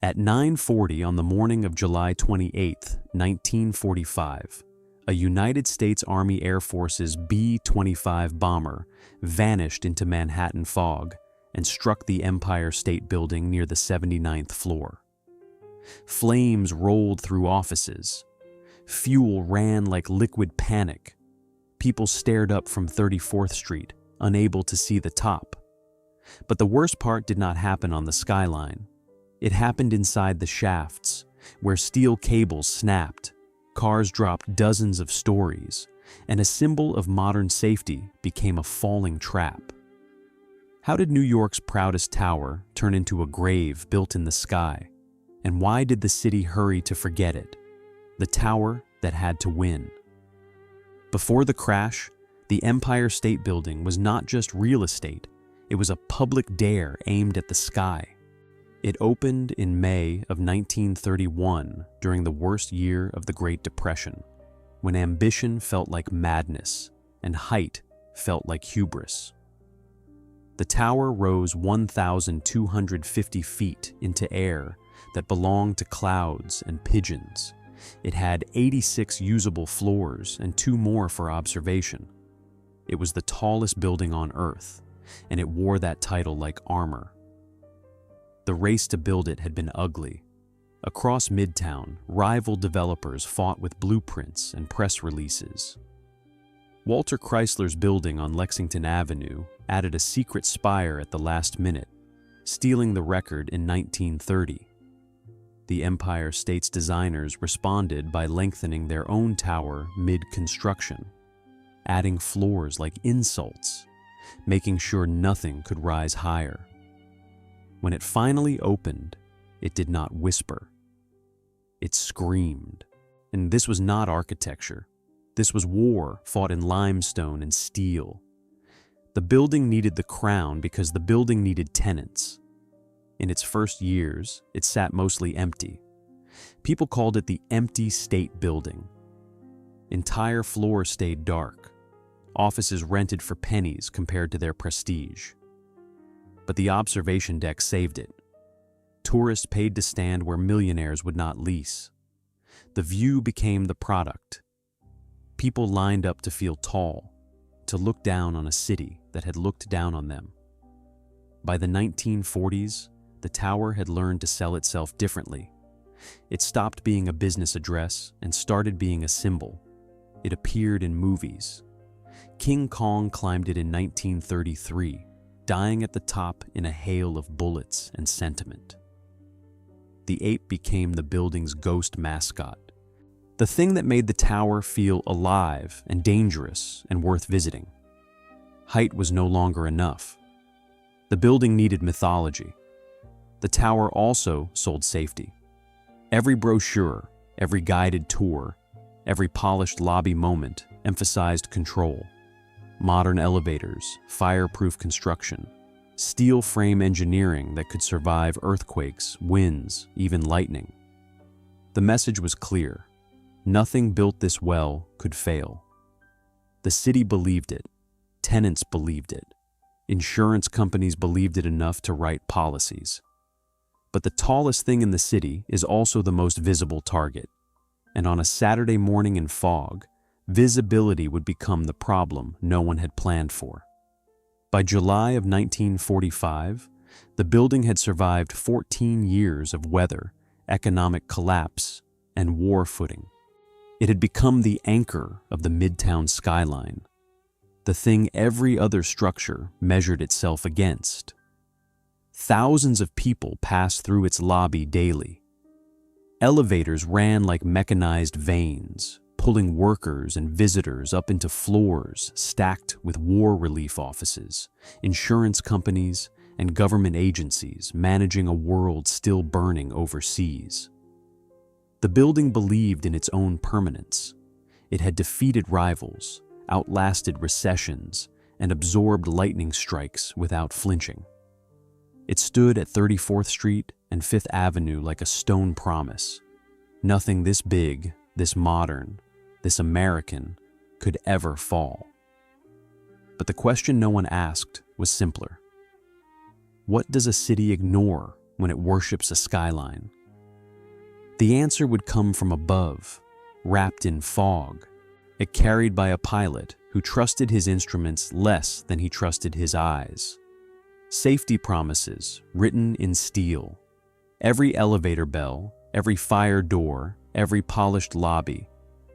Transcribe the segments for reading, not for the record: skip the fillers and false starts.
At 9:40 on the morning of July 28, 1945, a United States Army Air Force's B-25 bomber vanished into Manhattan fog and struck the Empire State Building near the 79th floor. Flames rolled through offices. Fuel ran like liquid panic. People stared up from 34th Street, unable to see the top. But the worst part did not happen on the skyline. It happened inside the shafts, where steel cables snapped, cars dropped dozens of stories, and a symbol of modern safety became a falling trap. How did New York's proudest tower turn into a grave built in the sky? And why did the city hurry to forget it? The tower that had to win. Before the crash, the Empire State Building was not just real estate, it was a public dare aimed at the sky. It opened in May of 1931 during the worst year of the Great Depression, when ambition felt like madness and height felt like hubris. The tower rose 1,250 feet into air that belonged to clouds and pigeons. It had 86 usable floors and 2 more for observation. It was the tallest building on Earth, and it wore that title like armor. The race to build it had been ugly. Across Midtown, rival developers fought with blueprints and press releases. Walter Chrysler's building on Lexington Avenue added a secret spire at the last minute, stealing the record in 1930. The Empire State's designers responded by lengthening their own tower mid-construction, adding floors like insults, making sure nothing could rise higher. When it finally opened, it did not whisper. It screamed. And this was not architecture. This was war fought in limestone and steel. The building needed the crown because the building needed tenants. In its first years, it sat mostly empty. People called it the empty state building. Entire floors stayed dark. Offices rented for pennies compared to their prestige. But the observation deck saved it. Tourists paid to stand where millionaires would not lease. The view became the product. People lined up to feel tall, to look down on a city that had looked down on them. By the 1940s, the tower had learned to sell itself differently. It stopped being a business address and started being a symbol. It appeared in movies. King Kong climbed it in 1933. Dying at the top in a hail of bullets and sentiment. The ape became the building's ghost mascot, the thing that made the tower feel alive and dangerous and worth visiting. Height was no longer enough. The building needed mythology. The tower also sold safety. Every brochure, every guided tour, every polished lobby moment emphasized control. Modern elevators, fireproof construction, steel frame engineering that could survive earthquakes, winds, even lightning. The message was clear. Nothing built this well could fail. The city believed it. Tenants believed it. Insurance companies believed it enough to write policies. But the tallest thing in the city is also the most visible target. And on a Saturday morning in fog, visibility would become the problem no one had planned for. By July of 1945, the building had survived 14 years of weather, economic collapse, and war footing. It had become the anchor of the Midtown skyline, the thing every other structure measured itself against. Thousands of people passed through its lobby daily. Elevators ran like mechanized veins, pulling workers and visitors up into floors stacked with war relief offices, insurance companies, and government agencies managing a world still burning overseas. The building believed in its own permanence. It had defeated rivals, outlasted recessions, and absorbed lightning strikes without flinching. It stood at 34th Street and 5th Avenue like a stone promise. Nothing this big, this modern, this American could ever fall. But the question no one asked was simpler. What does a city ignore when it worships a skyline? The answer would come from above, wrapped in fog, it carried by a pilot who trusted his instruments less than he trusted his eyes. Safety promises written in steel. Every elevator bell, every fire door, every polished lobby,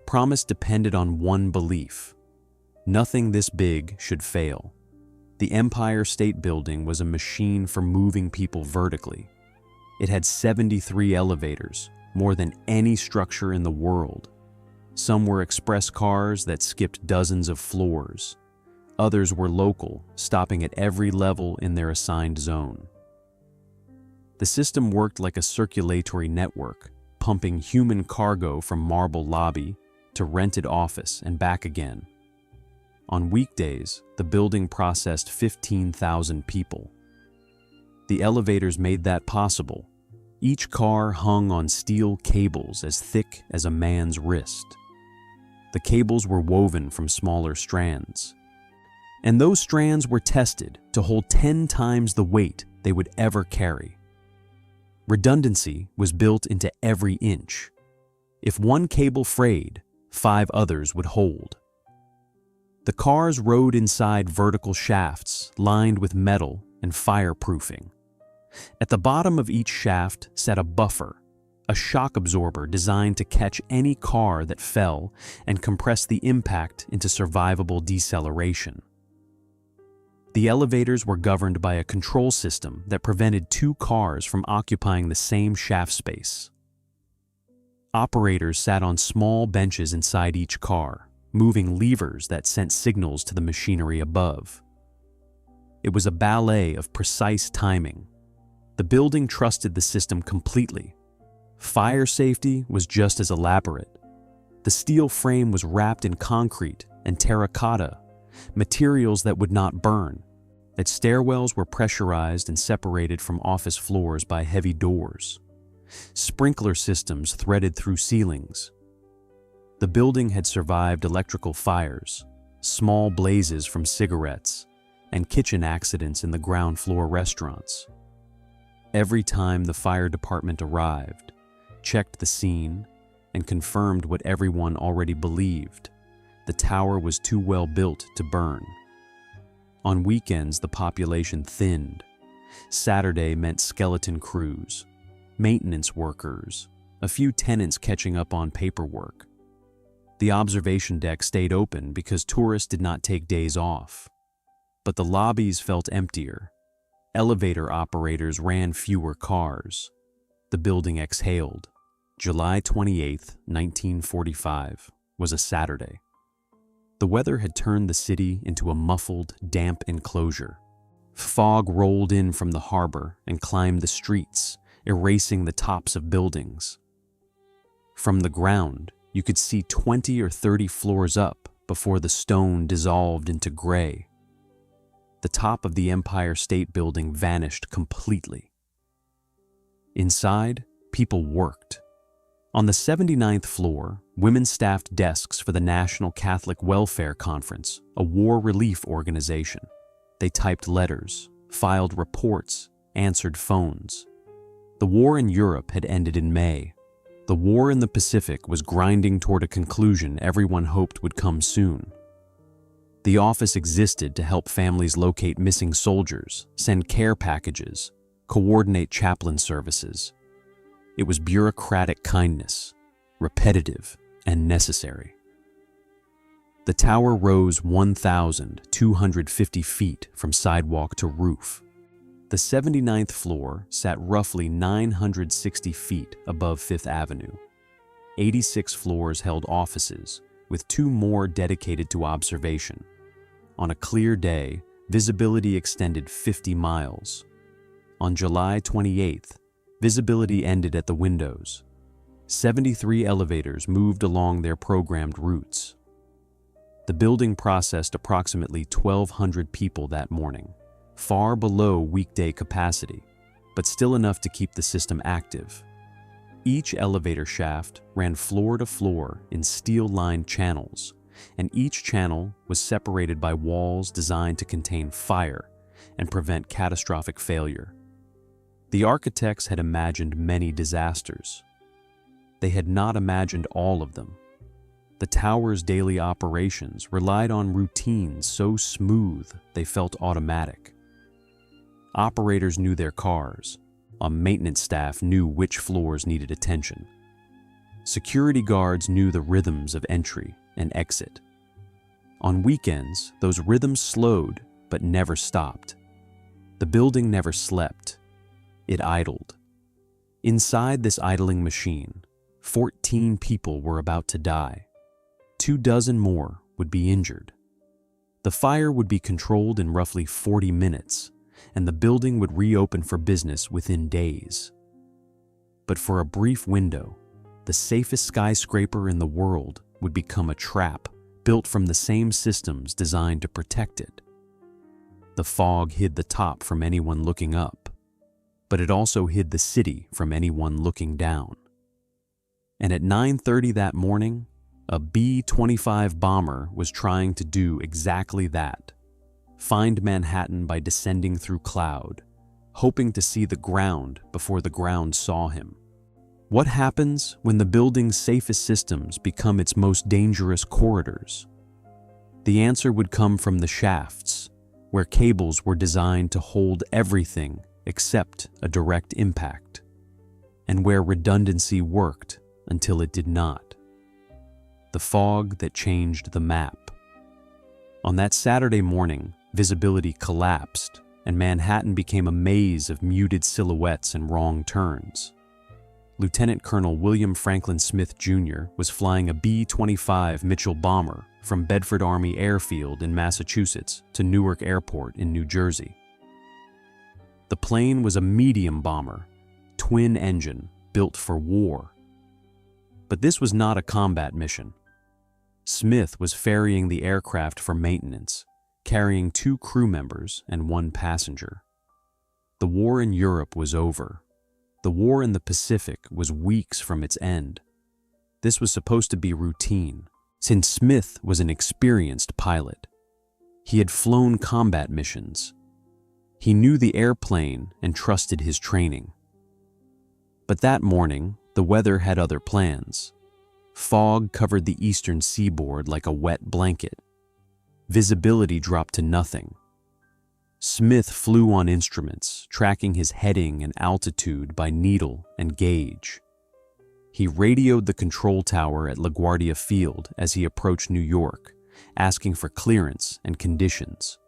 promise depended on one belief: nothing this big should fail. The Empire State Building was a machine for moving people vertically. It had 73 elevators, more than any structure in the world. Some were express cars that skipped dozens of floors. Others were local, stopping at every level in their assigned zone. The system worked like a circulatory network, pumping human cargo from marble lobby to rented office and back again. On weekdays, the building processed 15,000 people. The elevators made that possible. Each car hung on steel cables as thick as a man's wrist. The cables were woven from smaller strands. And those strands were tested to hold 10 times the weight they would ever carry. Redundancy was built into every inch. If one cable frayed, 5 others would hold. The cars rode inside vertical shafts lined with metal and fireproofing. At the bottom of each shaft sat a buffer, a shock absorber designed to catch any car that fell and compress the impact into survivable deceleration. The elevators were governed by a control system that prevented 2 cars from occupying the same shaft space. Operators sat on small benches inside each car, moving levers that sent signals to the machinery above. It was a ballet of precise timing. The building trusted the system completely. Fire safety was just as elaborate. The steel frame was wrapped in concrete and terracotta, materials that would not burn. Its stairwells were pressurized and separated from office floors by heavy doors. Sprinkler systems threaded through ceilings. The building had survived electrical fires, small blazes from cigarettes, and kitchen accidents in the ground floor restaurants. Every time the fire department arrived, checked the scene, and confirmed what everyone already believed: the tower was too well built to burn. On weekends, the population thinned. Saturday meant skeleton crews, maintenance workers, a few tenants catching up on paperwork. The observation deck stayed open because tourists did not take days off. But the lobbies felt emptier. Elevator operators ran fewer cars. The building exhaled. July 28, 1945, was a Saturday. The weather had turned the city into a muffled, damp enclosure. Fog rolled in from the harbor and climbed the streets, erasing the tops of buildings. From the ground, you could see 20 or 30 floors up before the stone dissolved into gray. The top of the Empire State Building vanished completely. Inside, people worked. On the 79th floor, women staffed desks for the National Catholic Welfare Conference, a war relief organization. They typed letters, filed reports, answered phones. The war in Europe had ended in May. The war in the Pacific was grinding toward a conclusion everyone hoped would come soon. The office existed to help families locate missing soldiers, send care packages, coordinate chaplain services. It was bureaucratic kindness, repetitive and necessary. The tower rose 1,250 feet from sidewalk to roof. The 79th floor sat roughly 960 feet above Fifth Avenue. 86 floors held offices, with 2 more dedicated to observation. On a clear day, visibility extended 50 miles. On July 28th, visibility ended at the windows. 73 elevators moved along their programmed routes. The building processed approximately 1,200 people that morning, far below weekday capacity, but still enough to keep the system active. Each elevator shaft ran floor to floor in steel-lined channels, and each channel was separated by walls designed to contain fire and prevent catastrophic failure. The architects had imagined many disasters. They had not imagined all of them. The tower's daily operations relied on routines so smooth they felt automatic. Operators knew their cars. A maintenance staff knew which floors needed attention. Security guards knew the rhythms of entry and exit. On weekends, those rhythms slowed but never stopped. The building never slept. It idled. Inside this idling machine, 14 people were about to die. 24 more would be injured. The fire would be controlled in roughly 40 minutes, and the building would reopen for business within days. But for a brief window, the safest skyscraper in the world would become a trap built from the same systems designed to protect it. The fog hid the top from anyone looking up, but it also hid the city from anyone looking down. And at 9:30 that morning, a B-25 bomber was trying to do exactly that. Find Manhattan by descending through cloud, hoping to see the ground before the ground saw him. What happens when the building's safest systems become its most dangerous corridors? The answer would come from the shafts, where cables were designed to hold everything except a direct impact, and where redundancy worked until it did not. The fog that changed the map. On that Saturday morning, visibility collapsed, and Manhattan became a maze of muted silhouettes and wrong turns. Lieutenant Colonel William Franklin Smith, Jr. was flying a B-25 Mitchell bomber from Bedford Army Airfield in Massachusetts to Newark Airport in New Jersey. The plane was a medium bomber, twin-engine, built for war. But this was not a combat mission. Smith was ferrying the aircraft for maintenance, carrying 2 crew members and 1 passenger. The war in Europe was over. The war in the Pacific was weeks from its end. This was supposed to be routine, since Smith was an experienced pilot. He had flown combat missions. He knew the airplane and trusted his training. But that morning, the weather had other plans. Fog covered the eastern seaboard like a wet blanket. Visibility dropped to nothing. Smith flew on instruments, tracking his heading and altitude by needle and gauge. He radioed the control tower at LaGuardia Field as he approached New York, asking for clearance and conditions.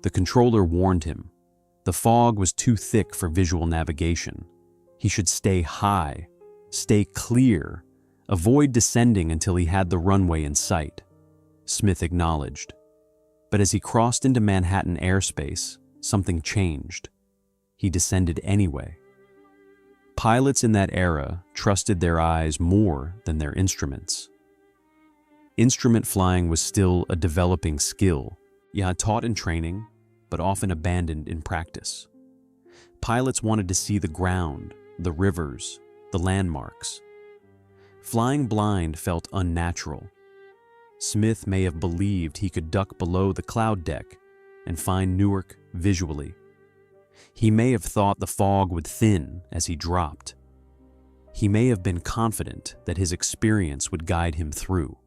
The controller warned him. The fog was too thick for visual navigation. He should stay high, stay clear, avoid descending until he had the runway in sight. Smith acknowledged. But as he crossed into Manhattan airspace, something changed. He descended anyway. Pilots in that era trusted their eyes more than their instruments. Instrument flying was still a developing skill, taught in training, but often abandoned in practice. Pilots wanted to see the ground, the rivers, the landmarks. Flying blind felt unnatural. Smith may have believed he could duck below the cloud deck and find Newark visually. He may have thought the fog would thin as he dropped. He may have been confident that his experience would guide him through.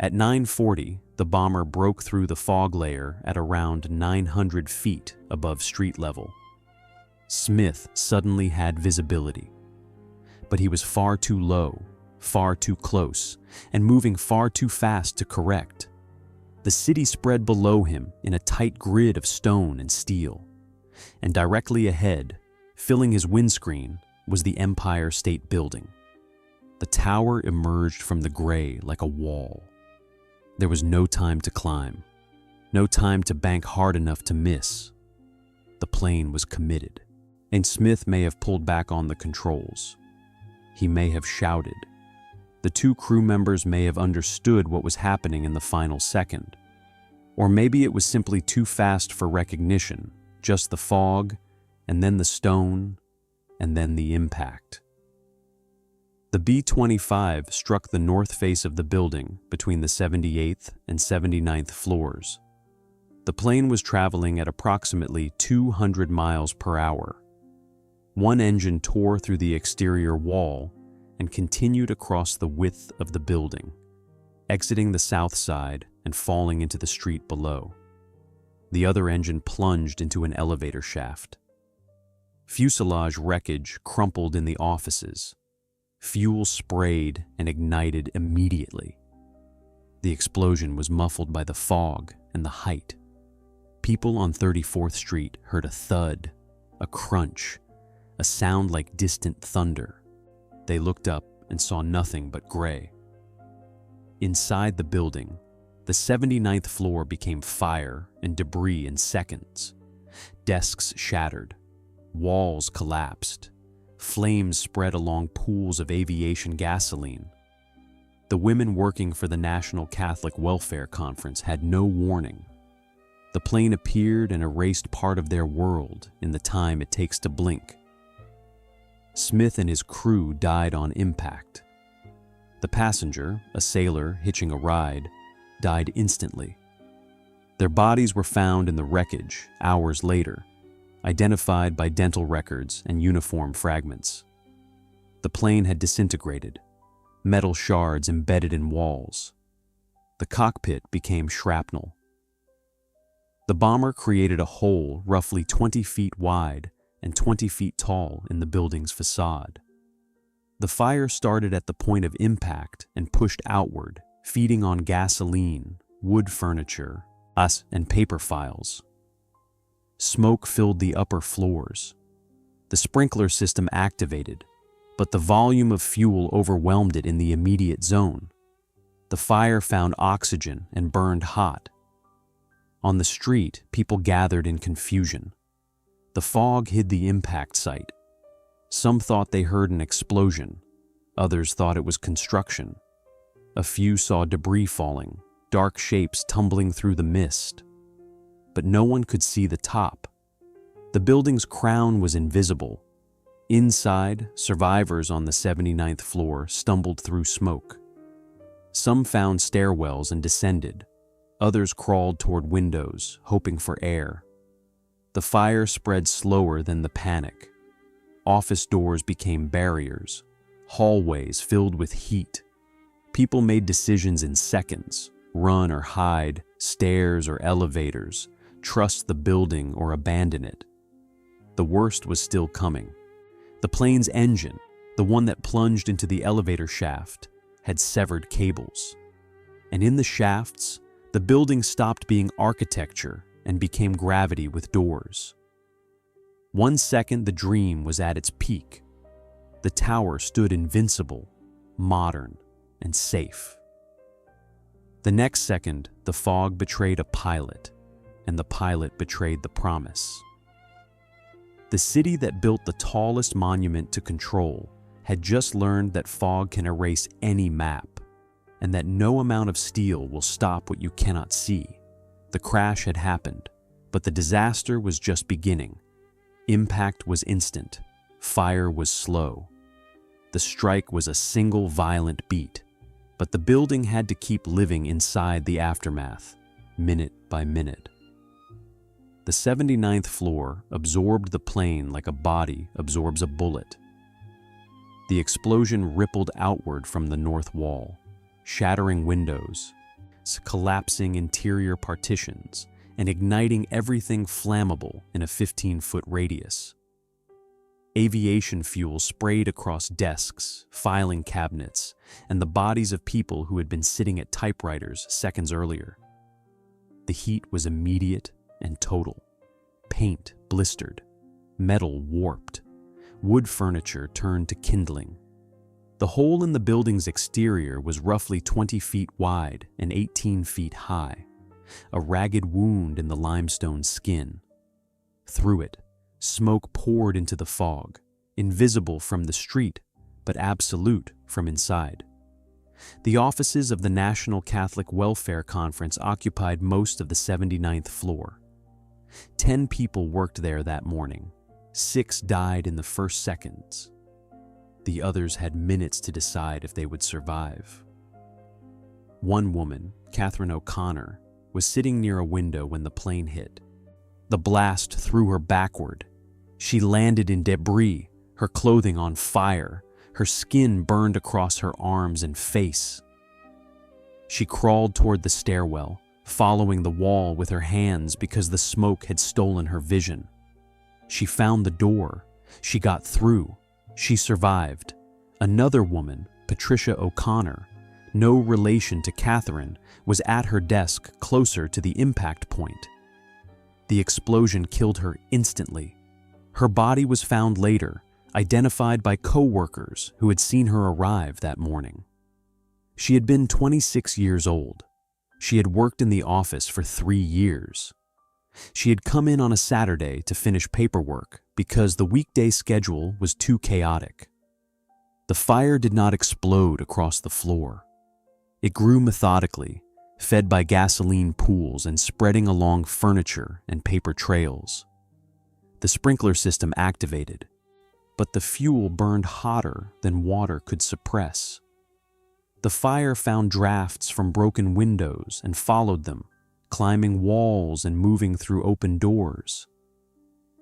At 9:40, the bomber broke through the fog layer at around 900 feet above street level. Smith suddenly had visibility, but he was far too low, far too close, and moving far too fast to correct. The city spread below him in a tight grid of stone and steel, and directly ahead, filling his windscreen, was the Empire State Building. The tower emerged from the gray like a wall. There was no time to climb, no time to bank hard enough to miss. The plane was committed, and Smith may have pulled back on the controls. He may have shouted. The 2 crew members may have understood what was happening in the final second. Or maybe it was simply too fast for recognition, just the fog, and then the stone, and then the impact. The B-25 struck the north face of the building between the 78th and 79th floors. The plane was traveling at approximately 200 miles per hour, One engine tore through the exterior wall and continued across the width of the building, exiting the south side and falling into the street below. The other engine plunged into an elevator shaft. Fuselage wreckage crumpled in the offices. Fuel sprayed and ignited immediately. The explosion was muffled by the fog and the height. People on 34th Street heard a thud, a crunch, a sound like distant thunder. They looked up and saw nothing but gray. Inside the building, the 79th floor became fire and debris in seconds. Desks shattered, walls collapsed, flames spread along pools of aviation gasoline. The women working for the National Catholic Welfare Conference had no warning. The plane appeared and erased part of their world in the time it takes to blink. Smith and his crew died on impact. The passenger, a sailor hitching a ride, died instantly. Their bodies were found in the wreckage hours later, identified by dental records and uniform fragments. The plane had disintegrated, metal shards embedded in walls. The cockpit became shrapnel. The bomber created a hole roughly 20 feet wide and 20 feet tall in the building's facade. The fire started at the point of impact and pushed outward, feeding on gasoline, wood furniture, and paper files. Smoke filled the upper floors. The sprinkler system activated, but the volume of fuel overwhelmed it in the immediate zone. The fire found oxygen and burned hot. On the street, people gathered in confusion. The fog hid the impact site. Some thought they heard an explosion. Others thought it was construction. A few saw debris falling, dark shapes tumbling through the mist. But no one could see the top. The building's crown was invisible. Inside, survivors on the 79th floor stumbled through smoke. Some found stairwells and descended. Others crawled toward windows, hoping for air. The fire spread slower than the panic. Office doors became barriers, hallways filled with heat. People made decisions in seconds: run or hide, stairs or elevators, trust the building or abandon it. The worst was still coming. The plane's engine, the one that plunged into the elevator shaft, had severed cables. And in the shafts, the building stopped being architecture and became gravity with doors. 1 second, the dream was at its peak. The tower stood invincible, modern, and safe. The next second, the fog betrayed a pilot, and the pilot betrayed the promise. The city that built the tallest monument to control had just learned that fog can erase any map, and that no amount of steel will stop what you cannot see. The crash had happened, but the disaster was just beginning. Impact was instant. Fire was slow. The strike was a single violent beat, but the building had to keep living inside the aftermath, minute by minute. The 79th floor absorbed the plane like a body absorbs a bullet. The explosion rippled outward from the north wall, shattering windows, collapsing interior partitions, and igniting everything flammable in a 15-foot radius. Aviation fuel sprayed across desks, filing cabinets, and the bodies of people who had been sitting at typewriters seconds earlier. The heat was immediate and total. Paint blistered, metal warped, wood furniture turned to kindling. The hole in the building's exterior was roughly 20 feet wide and 18 feet high, a ragged wound in the limestone skin. Through it, smoke poured into the fog, invisible from the street, but absolute from inside. The offices of the National Catholic Welfare Conference occupied most of the 79th floor. 10 people worked there that morning. 6 died in the first seconds. The others had minutes to decide if they would survive. One woman, Catherine O'Connor, was sitting near a window when the plane hit. The blast threw her backward. She landed in debris, her clothing on fire, her skin burned across her arms and face. She crawled toward the stairwell, following the wall with her hands because the smoke had stolen her vision. She found the door. She got through. She survived. Another woman, Patricia O'Connor, no relation to Catherine, was at her desk closer to the impact point. The explosion killed her instantly. Her body was found later, identified by co-workers who had seen her arrive that morning. She had been 26 years old. She had worked in the office for 3 years. She had come in on a Saturday to finish paperwork because the weekday schedule was too chaotic. The fire did not explode across the floor. It grew methodically, fed by gasoline pools and spreading along furniture and paper trails. The sprinkler system activated, but the fuel burned hotter than water could suppress. The fire found drafts from broken windows and followed them, climbing walls and moving through open doors.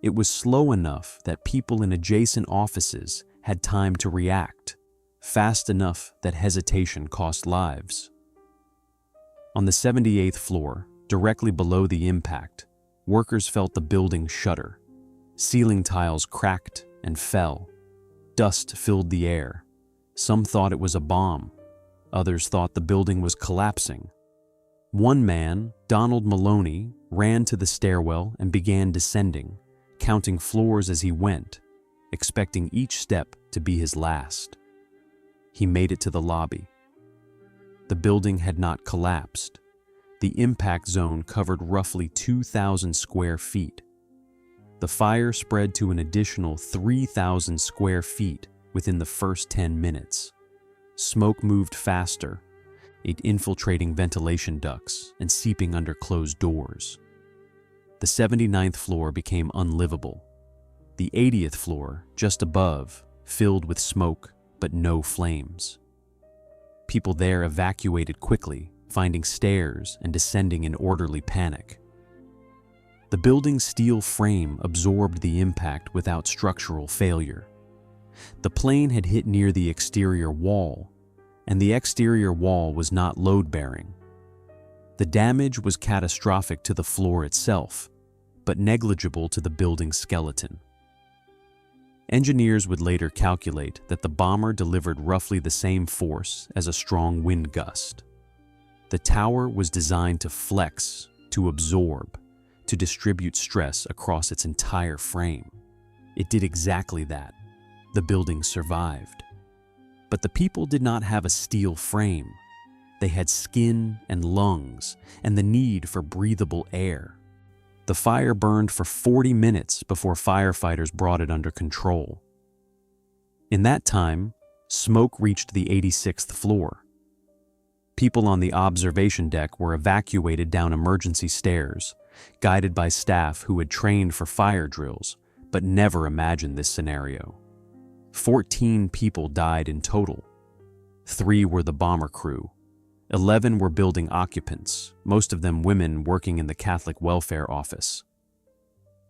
It was slow enough that people in adjacent offices had time to react, fast enough that hesitation cost lives. On the 78th floor, directly below the impact, workers felt the building shudder. Ceiling tiles cracked and fell. Dust filled the air. Some thought it was a bomb. Others thought the building was collapsing. One man, Donald Maloney, ran to the stairwell and began descending, counting floors as he went, expecting each step to be his last. He made it to the lobby. The building had not collapsed. The impact zone covered roughly 2,000 square feet. The fire spread to an additional 3,000 square feet within the first 10 minutes. Smoke moved faster, it infiltrating ventilation ducts and seeping under closed doors. The 79th floor became unlivable. The 80th floor, just above, filled with smoke but no flames. People there evacuated quickly, finding stairs and descending in orderly panic. The building's steel frame absorbed the impact without structural failure. The plane had hit near the exterior wall, and the exterior wall was not load-bearing. The damage was catastrophic to the floor itself, but negligible to the building's skeleton. Engineers would later calculate that the bomber delivered roughly the same force as a strong wind gust. The tower was designed to flex, to absorb, to distribute stress across its entire frame. It did exactly that. The building survived. But the people did not have a steel frame. They had skin and lungs and the need for breathable air. The fire burned for 40 minutes before firefighters brought it under control. In that time, smoke reached the 86th floor. People on the observation deck were evacuated down emergency stairs, guided by staff who had trained for fire drills, but never imagined this scenario. 14 people died in total. 3 were the bomber crew. 11 were building occupants, most of them women working in the Catholic Welfare Office.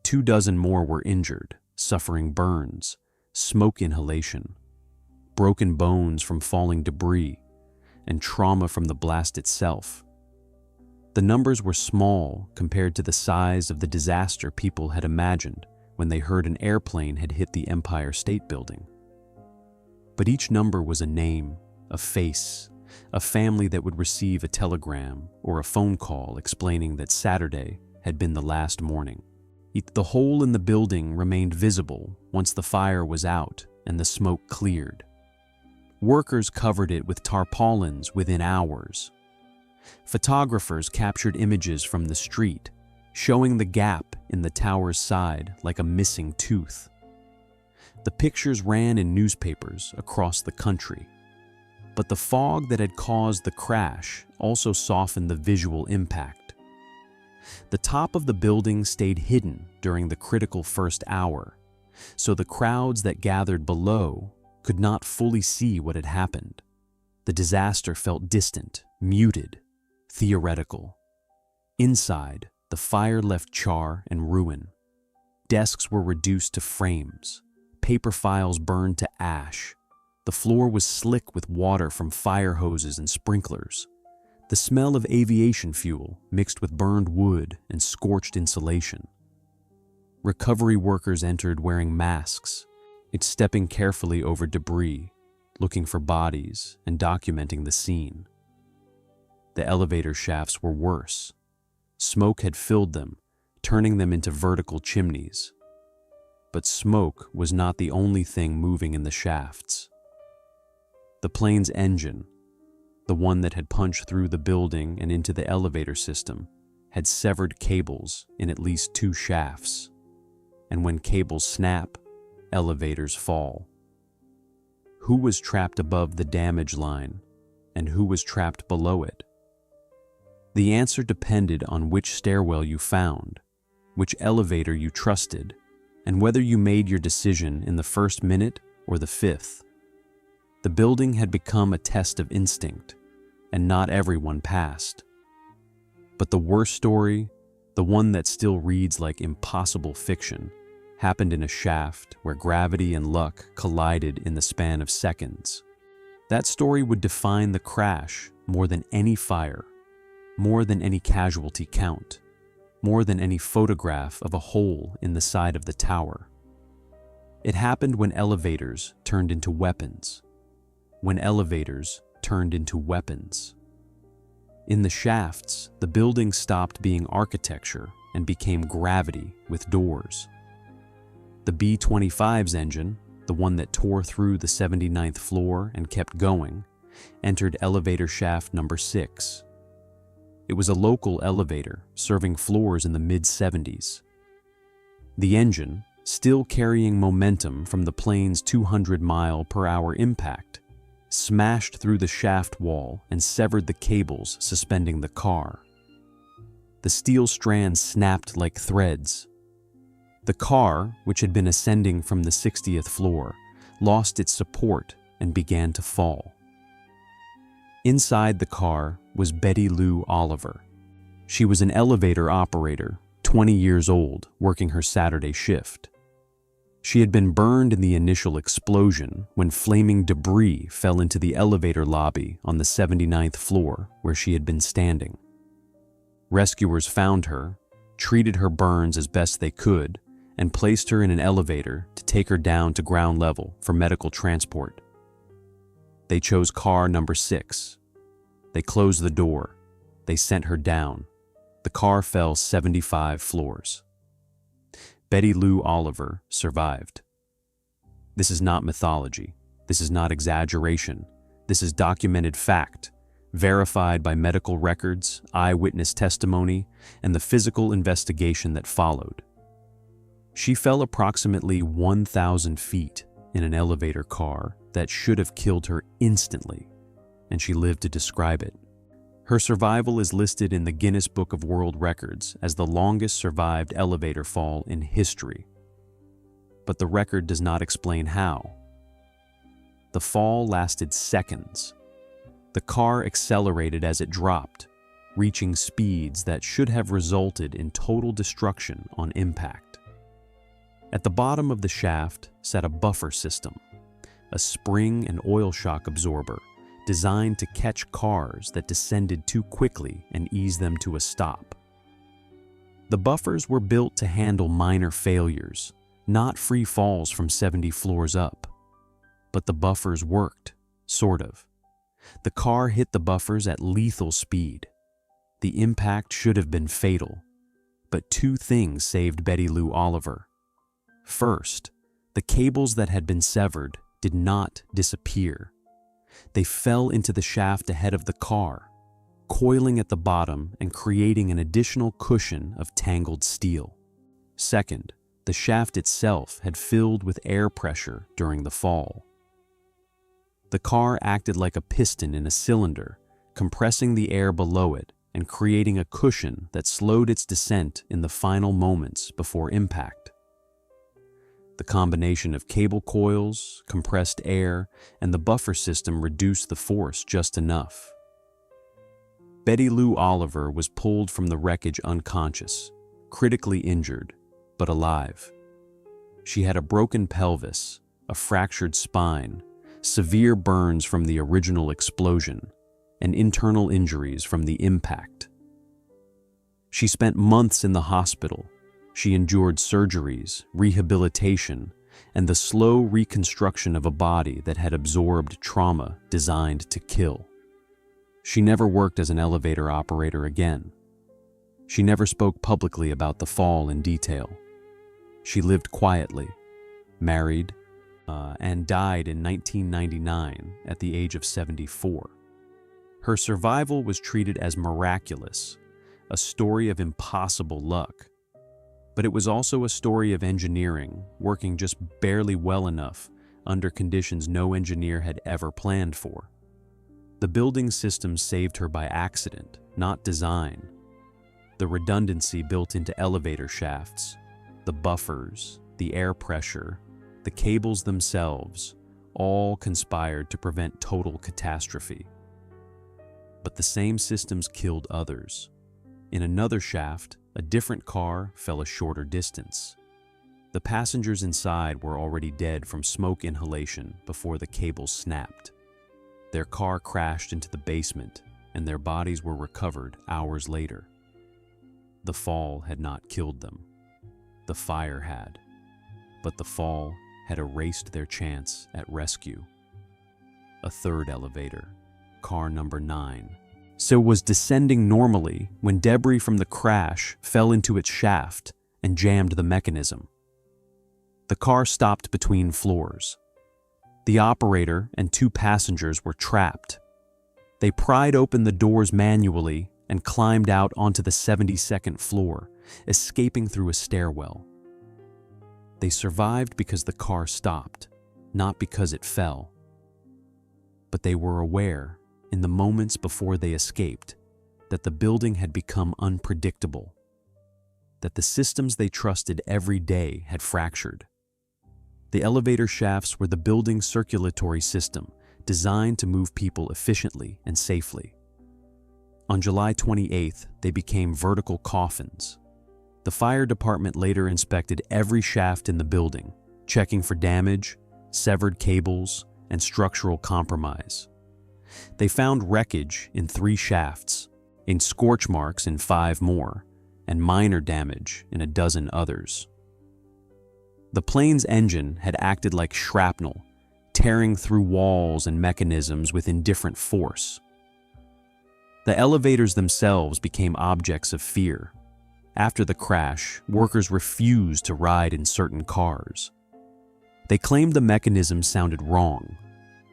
24 more were injured, suffering burns, smoke inhalation, broken bones from falling debris, and trauma from the blast itself. The numbers were small compared to the size of the disaster people had imagined when they heard an airplane had hit the Empire State Building. But each number was a name, a face, a family that would receive a telegram or a phone call explaining that Saturday had been the last morning. The hole in the building remained visible once the fire was out and the smoke cleared. Workers covered it with tarpaulins within hours. Photographers captured images from the street, showing the gap in the tower's side like a missing tooth. The pictures ran in newspapers across the country. But the fog that had caused the crash also softened the visual impact. The top of the building stayed hidden during the critical first hour, so the crowds that gathered below could not fully see what had happened. The disaster felt distant, muted, theoretical. Inside, the fire left char and ruin. Desks were reduced to frames, paper files burned to ash. The floor was slick with water from fire hoses and sprinklers. The smell of aviation fuel mixed with burned wood and scorched insulation. Recovery workers entered wearing masks, stepping carefully over debris, looking for bodies and documenting the scene. The elevator shafts were worse. Smoke had filled them, turning them into vertical chimneys. But smoke was not the only thing moving in the shafts. The plane's engine, the one that had punched through the building and into the elevator system, had severed cables in at least 2 shafts. And when cables snap, elevators fall. Who was trapped above the damage line, and who was trapped below it? The answer depended on which stairwell you found, which elevator you trusted, and whether you made your decision in the first minute or the 5th. The building had become a test of instinct, and not everyone passed. But the worst story, the one that still reads like impossible fiction, happened in a shaft where gravity and luck collided in the span of seconds. That story would define the crash more than any fire, more than any casualty count, more than any photograph of a hole in the side of the tower. It happened when elevators turned into weapons. When elevators turned into weapons. In the shafts, the building stopped being architecture and became gravity with doors. The B-25's engine, the one that tore through the 79th floor and kept going, entered elevator shaft number 6. It was a local elevator serving floors in the mid-70s. The engine, still carrying momentum from the plane's 200-mile-per-hour impact, smashed through the shaft wall and severed the cables suspending the car. The steel strands snapped like threads. The car, which had been ascending from the 60th floor, lost its support and began to fall. Inside the car was Betty Lou Oliver. She was an elevator operator, 20 years old, working her Saturday shift. She had been burned in the initial explosion when flaming debris fell into the elevator lobby on the 79th floor where she had been standing. Rescuers found her, treated her burns as best they could, and placed her in an elevator to take her down to ground level for medical transport. They chose car number 6. They closed the door. They sent her down. The car fell 75 floors. Betty Lou Oliver survived. This is not mythology. This is not exaggeration. This is documented fact, verified by medical records, eyewitness testimony, and the physical investigation that followed. She fell approximately 1,000 feet in an elevator car that should have killed her instantly, and she lived to describe it. Her survival is listed in the Guinness Book of World Records as the longest survived elevator fall in history. But the record does not explain how. The fall lasted seconds. The car accelerated as it dropped, reaching speeds that should have resulted in total destruction on impact. At the bottom of the shaft sat a buffer system, a spring and oil shock absorber designed to catch cars that descended too quickly and ease them to a stop. The buffers were built to handle minor failures, not free falls from 70 floors up. But the buffers worked, sort of. The car hit the buffers at lethal speed. The impact should have been fatal, but 2 things saved Betty Lou Oliver. First, the cables that had been severed did not disappear. They fell into the shaft ahead of the car, coiling at the bottom and creating an additional cushion of tangled steel. Second, the shaft itself had filled with air pressure during the fall. The car acted like a piston in a cylinder, compressing the air below it and creating a cushion that slowed its descent in the final moments before impact. The combination of cable coils, compressed air, and the buffer system reduced the force just enough. Betty Lou Oliver was pulled from the wreckage unconscious, critically injured, but alive. She had a broken pelvis, a fractured spine, severe burns from the original explosion, and internal injuries from the impact. She spent months in the hospital. She endured surgeries, rehabilitation, and the slow reconstruction of a body that had absorbed trauma designed to kill. She never worked as an elevator operator again. She never spoke publicly about the fall in detail. She lived quietly, married, and died in 1999 at the age of 74. Her survival was treated as miraculous, a story of impossible luck. But it was also a story of engineering, working just barely well enough under conditions no engineer had ever planned for. The building system saved her by accident, not design. The redundancy built into elevator shafts, the buffers, the air pressure, the cables themselves, all conspired to prevent total catastrophe. But the same systems killed others. In another shaft, a different car fell a shorter distance. The passengers inside were already dead from smoke inhalation before the cables snapped. Their car crashed into the basement, and their bodies were recovered hours later. The fall had not killed them. The fire had. But the fall had erased their chance at rescue. A third elevator, car number 9, was descending normally when debris from the crash fell into its shaft and jammed the mechanism. The car stopped between floors. The operator and 2 passengers were trapped. They pried open the doors manually and climbed out onto the 72nd floor, escaping through a stairwell. They survived because the car stopped, not because it fell. But they were aware, in the moments before they escaped, that the building had become unpredictable, that the systems they trusted every day had fractured. The elevator shafts were the building's circulatory system, designed to move people efficiently and safely. On July 28th, they became vertical coffins. The fire department later inspected every shaft in the building, checking for damage, severed cables, and structural compromise. They found wreckage in 3 shafts, in scorch marks in 5 more, and minor damage in a dozen others. The plane's engine had acted like shrapnel, tearing through walls and mechanisms with indifferent force. The elevators themselves became objects of fear. After the crash, workers refused to ride in certain cars. They claimed the mechanism sounded wrong,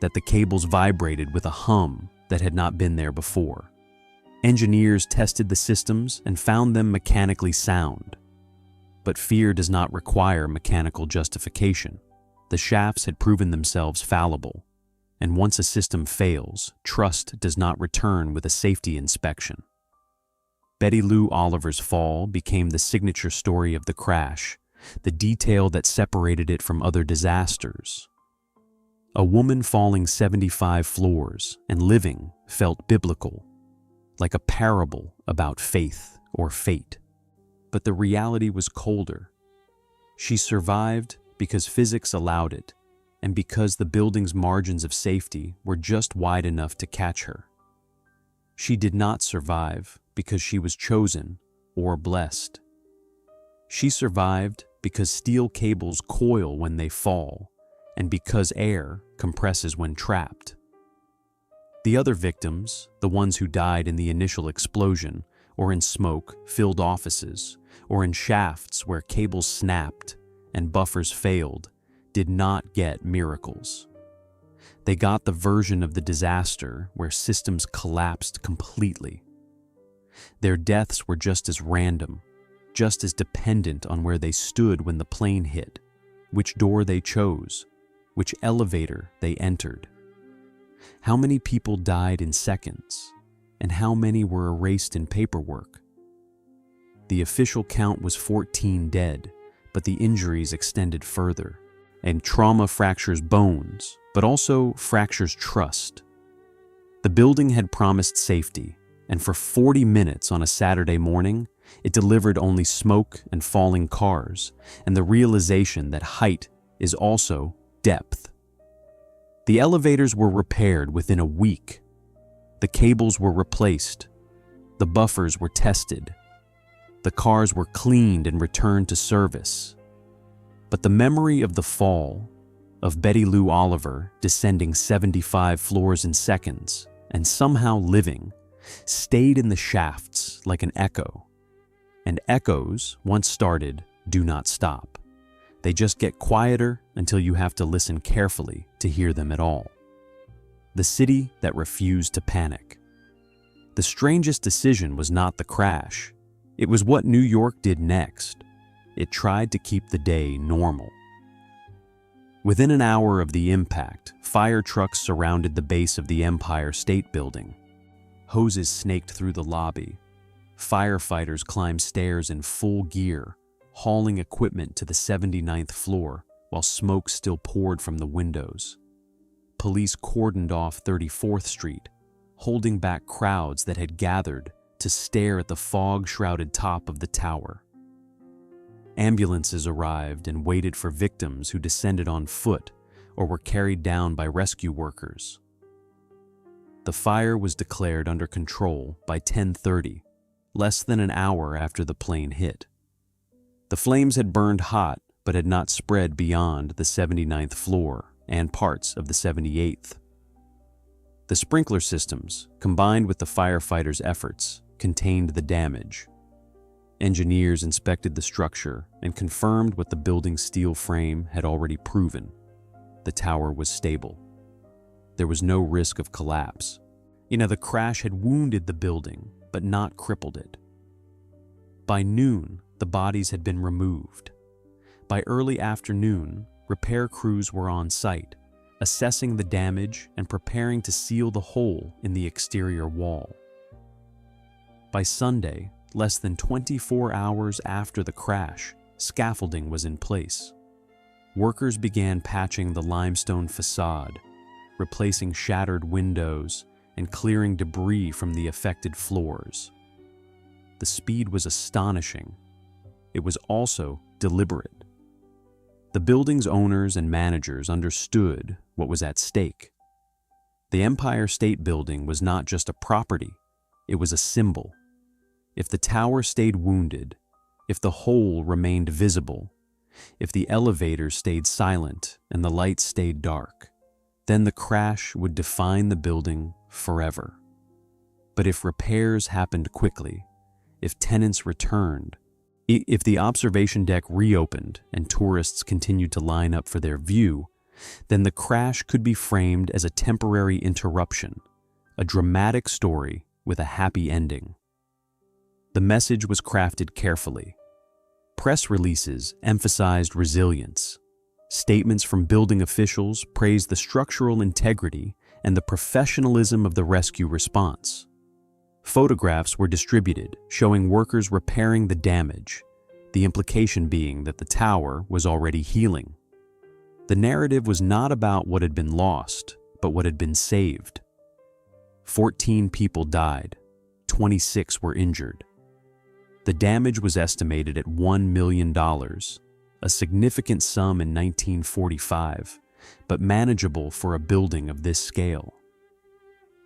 that the cables vibrated with a hum that had not been there before. Engineers tested the systems and found them mechanically sound. But fear does not require mechanical justification. The shafts had proven themselves fallible, and once a system fails, trust does not return with a safety inspection. Betty Lou Oliver's fall became the signature story of the crash, the detail that separated it from other disasters. A woman falling 75 floors and living felt biblical, like a parable about faith or fate. But the reality was colder. She survived because physics allowed it, and because the building's margins of safety were just wide enough to catch her. She did not survive because she was chosen or blessed. She survived because steel cables coil when they fall, and because air compresses when trapped. The other victims, the ones who died in the initial explosion, or in smoke-filled offices, or in shafts where cables snapped and buffers failed, did not get miracles. They got the version of the disaster where systems collapsed completely. Their deaths were just as random, just as dependent on where they stood when the plane hit, which door they chose, which elevator they entered. How many people died in seconds, and how many were erased in paperwork? The official count was 14 dead, but the injuries extended further, and trauma fractures bones, but also fractures trust. The building had promised safety, and for 40 minutes on a Saturday morning, It delivered only smoke and falling cars, and the realization that height is also depth. The elevators were repaired within a week. The cables were replaced. The buffers were tested. The cars were cleaned and returned to service. But the memory of the fall, of Betty Lou Oliver descending 75 floors in seconds and somehow living, stayed in the shafts like an echo. And echoes, once started, do not stop. They just get quieter until you have to listen carefully to hear them at all. The city that refused to panic. The strangest decision was not the crash. It was what New York did next. It tried to keep the day normal. Within an hour of the impact, fire trucks surrounded the base of the Empire State Building. Hoses snaked through the lobby. Firefighters climbed stairs in full gear, hauling equipment to the 79th floor while smoke still poured from the windows. Police cordoned off 34th Street, holding back crowds that had gathered to stare at the fog-shrouded top of the tower. Ambulances arrived and waited for victims who descended on foot or were carried down by rescue workers. The fire was declared under control by 10:30, less than an hour after the plane hit. The flames had burned hot but had not spread beyond the 79th floor and parts of the 78th. The sprinkler systems, combined with the firefighters' efforts, contained the damage. Engineers inspected the structure and confirmed what the building's steel frame had already proven. The tower was stable. There was no risk of collapse. The crash had wounded the building, but not crippled it. By noon, the bodies had been removed. By early afternoon, repair crews were on site, assessing the damage and preparing to seal the hole in the exterior wall. By Sunday, less than 24 hours after the crash, scaffolding was in place. Workers began patching the limestone facade, replacing shattered windows, and clearing debris from the affected floors. The speed was astonishing. It was also deliberate. The building's owners and managers understood what was at stake. The Empire State Building was not just a property, it was a symbol. If the tower stayed wounded, if the hole remained visible, if the elevators stayed silent and the lights stayed dark, then the crash would define the building forever. But if repairs happened quickly, if tenants returned, if the observation deck reopened and tourists continued to line up for their view, then the crash could be framed as a temporary interruption, a dramatic story with a happy ending. The message was crafted carefully. Press releases emphasized resilience. Statements from building officials praised the structural integrity and the professionalism of the rescue response. Photographs were distributed showing workers repairing the damage, the implication being that the tower was already healing. The narrative was not about what had been lost, but what had been saved. 14 people died, 26 were injured. The damage was estimated at $1 million, a significant sum in 1945, but manageable for a building of this scale.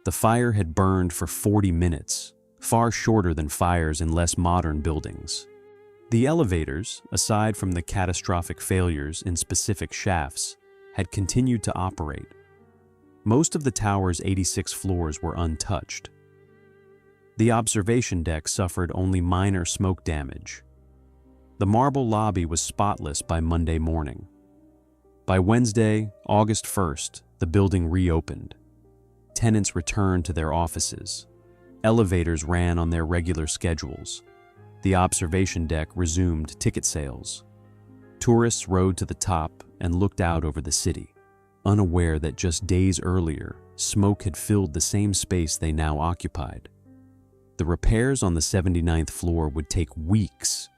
The fire had burned for 40 minutes, far shorter than fires in less modern buildings. The elevators, aside from the catastrophic failures in specific shafts, had continued to operate. Most of the tower's 86 floors were untouched. The observation deck suffered only minor smoke damage. The marble lobby was spotless by Monday morning. By Wednesday, August 1st, the building reopened. Tenants returned to their offices. Elevators ran on their regular schedules. The observation deck resumed ticket sales. Tourists rode to the top and looked out over the city, unaware that just days earlier, smoke had filled the same space they now occupied. The repairs on the 79th floor would take weeks,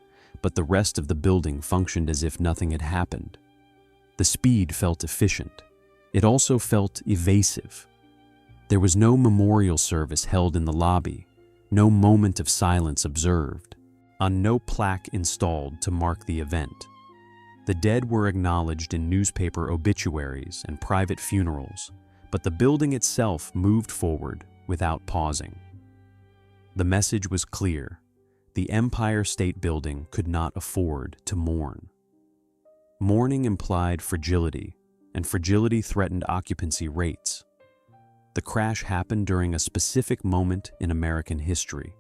but the rest of the building functioned as if nothing had happened. The speed felt efficient. It also felt evasive. There was no memorial service held in the lobby, no moment of silence observed. on no plaque installed to mark the event. The dead were acknowledged in newspaper obituaries and private funerals, but the building itself moved forward without pausing. The message was clear: the Empire State Building could not afford to mourn. Mourning implied fragility, and fragility threatened occupancy rates. The crash happened during a specific moment in American history.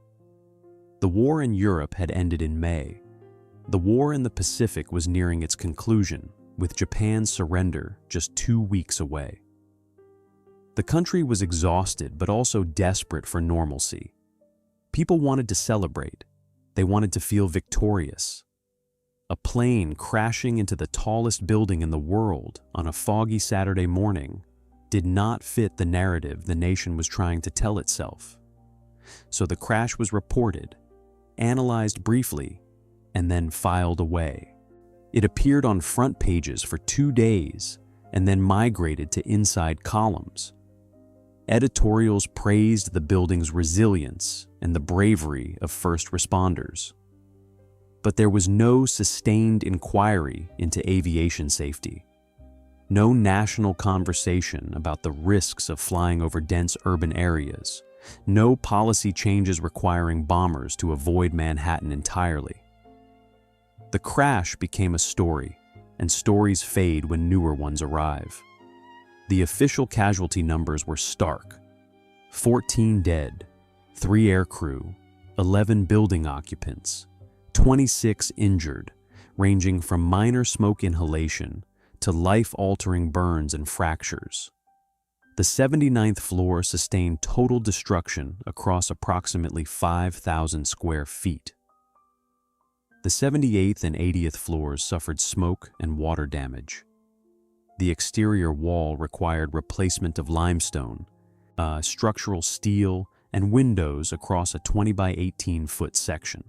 The war in Europe had ended in May. The war in the Pacific was nearing its conclusion, with Japan's surrender just 2 weeks away. The country was exhausted but also desperate for normalcy. People wanted to celebrate. They wanted to feel victorious. A plane crashing into the tallest building in the world on a foggy Saturday morning did not fit the narrative the nation was trying to tell itself. So the crash was reported, analyzed briefly, and then filed away. It appeared on front pages for 2 days and then migrated to inside columns. Editorials praised the building's resilience and the bravery of first responders. But there was no sustained inquiry into aviation safety. No national conversation about the risks of flying over dense urban areas. No policy changes requiring bombers to avoid Manhattan entirely. The crash became a story, and stories fade when newer ones arrive. The official casualty numbers were stark: 14 dead, 3 aircrew, 11 building occupants, 26 injured, ranging from minor smoke inhalation to life-altering burns and fractures. The 79th floor sustained total destruction across approximately 5,000 square feet. The 78th and 80th floors suffered smoke and water damage. The exterior wall required replacement of limestone, structural steel, and windows across a 20 by 18-foot section.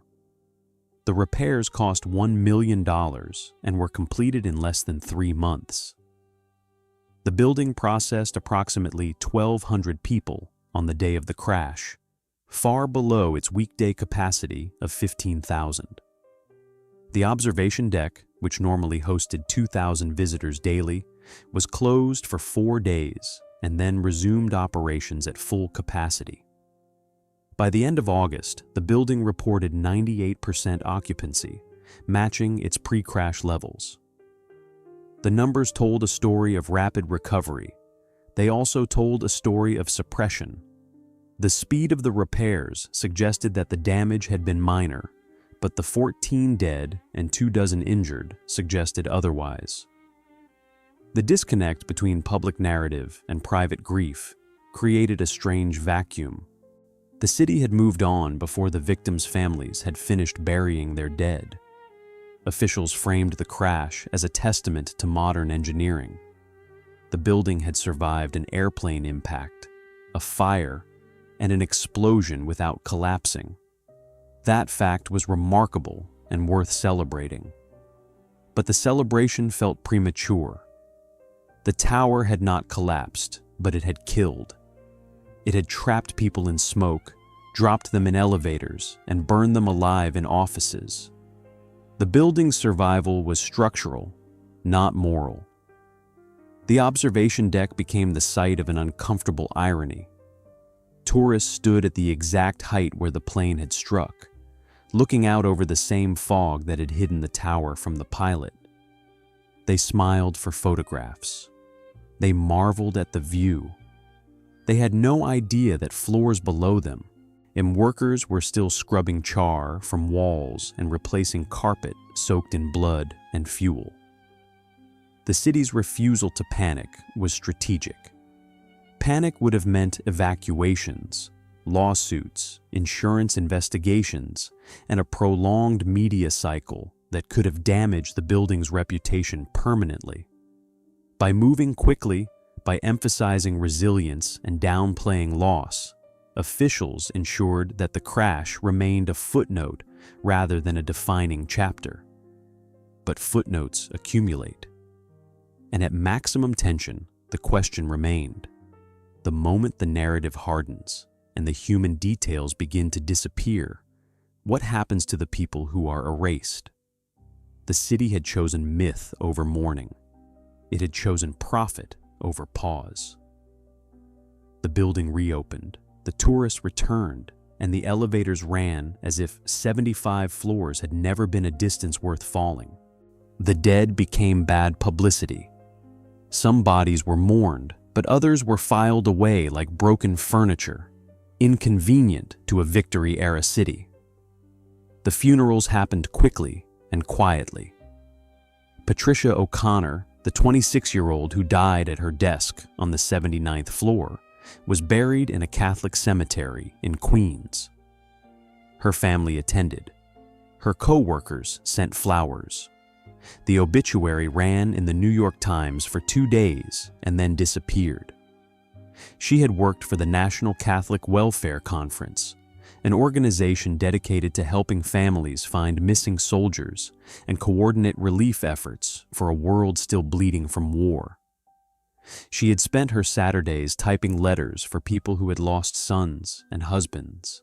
The repairs cost $1 million and were completed in less than 3 months. The building processed approximately 1,200 people on the day of the crash, far below its weekday capacity of 15,000. The observation deck, which normally hosted 2,000 visitors daily, was closed for 4 days and then resumed operations at full capacity. By the end of August, the building reported 98% occupancy, matching its pre-crash levels. The numbers told a story of rapid recovery. They also told a story of suppression. The speed of the repairs suggested that the damage had been minor, but the 14 dead and 24 injured suggested otherwise. The disconnect between public narrative and private grief created a strange vacuum. The city had moved on before the victims' families had finished burying their dead. Officials framed the crash as a testament to modern engineering. The building had survived an airplane impact, a fire, and an explosion without collapsing. That fact was remarkable and worth celebrating. But the celebration felt premature. The tower had not collapsed, but it had killed. It had trapped people in smoke, dropped them in elevators, and burned them alive in offices. The building's survival was structural, not moral. The observation deck became the site of an uncomfortable irony. Tourists stood at the exact height where the plane had struck, looking out over the same fog that had hidden the tower from the pilot. They smiled for photographs. They marveled at the view. They had no idea that floors below them, and workers were still scrubbing char from walls and replacing carpet soaked in blood and fuel. The city's refusal to panic was strategic. Panic would have meant evacuations, lawsuits, insurance investigations, and a prolonged media cycle that could have damaged the building's reputation permanently. By moving quickly, by emphasizing resilience and downplaying loss, officials ensured that the crash remained a footnote rather than a defining chapter. But footnotes accumulate. And at maximum tension, the question remained. The moment the narrative hardens and the human details begin to disappear, What happens to the people who are erased? The city had chosen myth over mourning. It had chosen profit over pause. The building reopened, the tourists returned, and the elevators ran as if 75 floors had never been a distance worth falling. The dead became bad publicity. Some bodies were mourned, but others were filed away like broken furniture, inconvenient to a Victory-era city. The funerals happened quickly and quietly. Patricia O'Connor, the 26-year-old who died at her desk on the 79th floor, was buried in a Catholic cemetery in Queens. Her family attended. Her co-workers sent flowers. The obituary ran in the New York Times for 2 days and then disappeared. She had worked for the National Catholic Welfare Conference, an organization dedicated to helping families find missing soldiers and coordinate relief efforts for a world still bleeding from war. She had spent her Saturdays typing letters for people who had lost sons and husbands.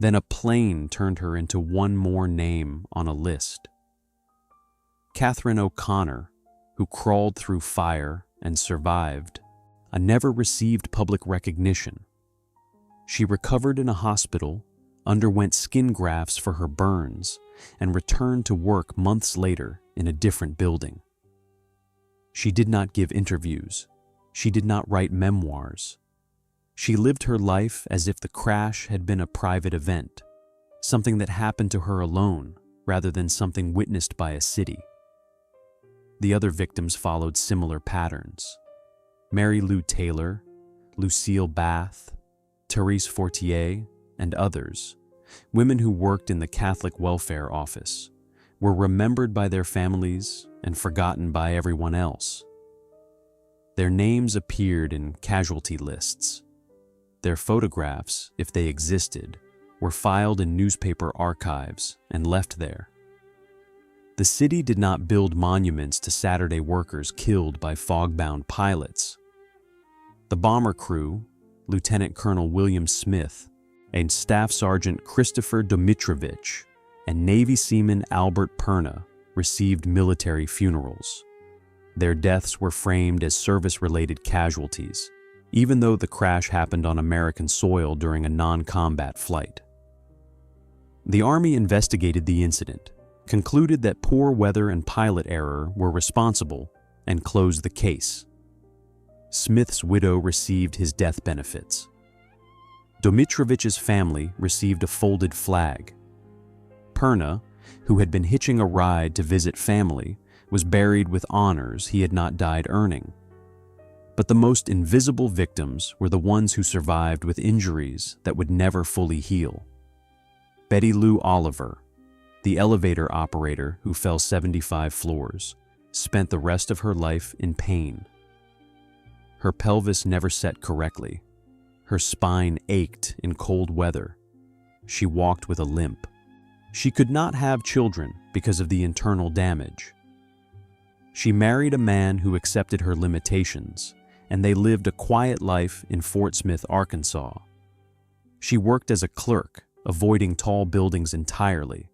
Then a plane turned her into one more name on a list. Catherine O'Connor, who crawled through fire and survived, never received public recognition. She recovered in a hospital, underwent skin grafts for her burns, and returned to work months later in a different building. She did not give interviews. She did not write memoirs. She lived her life as if the crash had been a private event, something that happened to her alone rather than something witnessed by a city. The other victims followed similar patterns. Mary Lou Taylor, Lucille Bath, Therese Fortier, and others, women who worked in the Catholic Welfare Office, were remembered by their families and forgotten by everyone else. Their names appeared in casualty lists. Their photographs, if they existed, were filed in newspaper archives and left there. The city did not build monuments to Saturday workers killed by fog-bound pilots. The bomber crew, Lieutenant Colonel William Smith and Staff Sergeant Christopher Domitrovich and Navy Seaman Albert Perna, received military funerals. Their deaths were framed as service-related casualties, even though the crash happened on American soil during a non-combat flight. The Army investigated the incident, concluded that poor weather and pilot error were responsible, and closed the case. Smith's widow received his death benefits. Domitrovich's family received a folded flag. Perna, who had been hitching a ride to visit family, was buried with honors he had not died earning. But the most invisible victims were the ones who survived with injuries that would never fully heal. Betty Lou Oliver, the elevator operator who fell 75 floors, spent the rest of her life in pain. Her pelvis never set correctly. Her spine ached in cold weather. She walked with a limp. She could not have children because of the internal damage. She married a man who accepted her limitations, and they lived a quiet life in Fort Smith, Arkansas. She worked as a clerk, avoiding tall buildings entirely.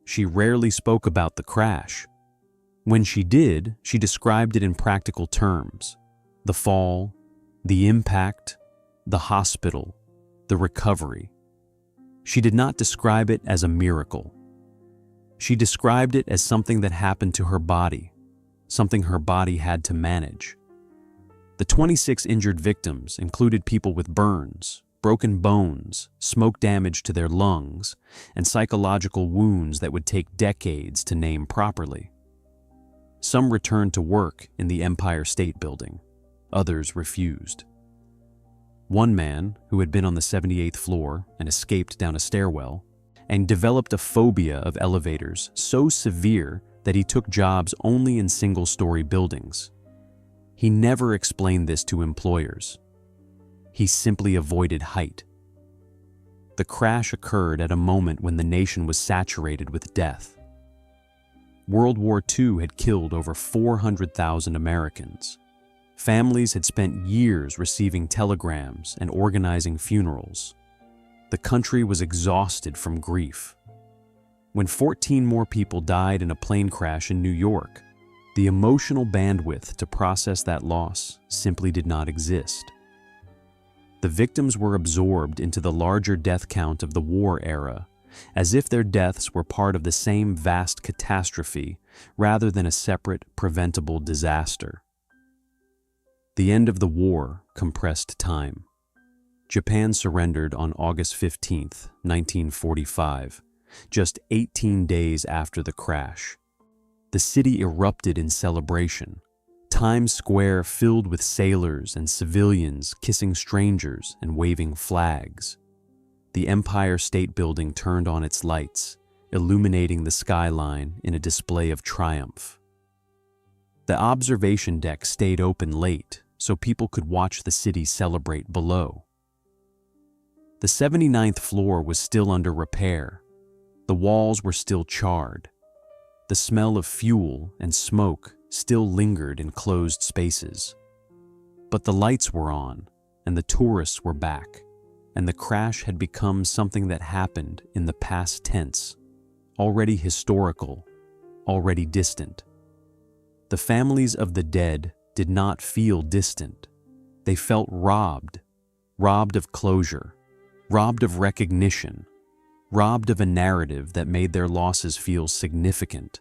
She rarely spoke about the crash. When she did, she described it in practical terms: the fall, the impact, the hospital, the recovery. She did not describe it as a miracle. She described it as something that happened to her body, something her body had to manage. The 26 injured victims included people with burns, broken bones, smoke damage to their lungs, and psychological wounds that would take decades to name properly. Some returned to work in the Empire State Building. Others refused. One man, who had been on the 78th floor and escaped down a stairwell, and developed a phobia of elevators so severe that he took jobs only in single-story buildings. He never explained this to employers. He simply avoided height. The crash occurred at a moment when the nation was saturated with death. World War II had killed over 400,000 Americans. Families had spent years receiving telegrams and organizing funerals. The country was exhausted from grief. When 14 more people died in a plane crash in New York, the emotional bandwidth to process that loss simply did not exist. The victims were absorbed into the larger death count of the war era, as if their deaths were part of the same vast catastrophe rather than a separate, preventable disaster. The end of the war compressed time. Japan surrendered on August 15, 1945, just 18 days after the crash. The city erupted in celebration. Times Square filled with sailors and civilians kissing strangers and waving flags. The Empire State Building turned on its lights, illuminating the skyline in a display of triumph. The observation deck stayed open late so people could watch the city celebrate below. The 79th floor was still under repair. The walls were still charred. The smell of fuel and smoke still lingered in closed spaces. But the lights were on, and the tourists were back, and the crash had become something that happened in the past tense, already historical, already distant. The families of the dead did not feel distant. They felt robbed of closure, robbed of recognition, robbed of a narrative that made their losses feel significant.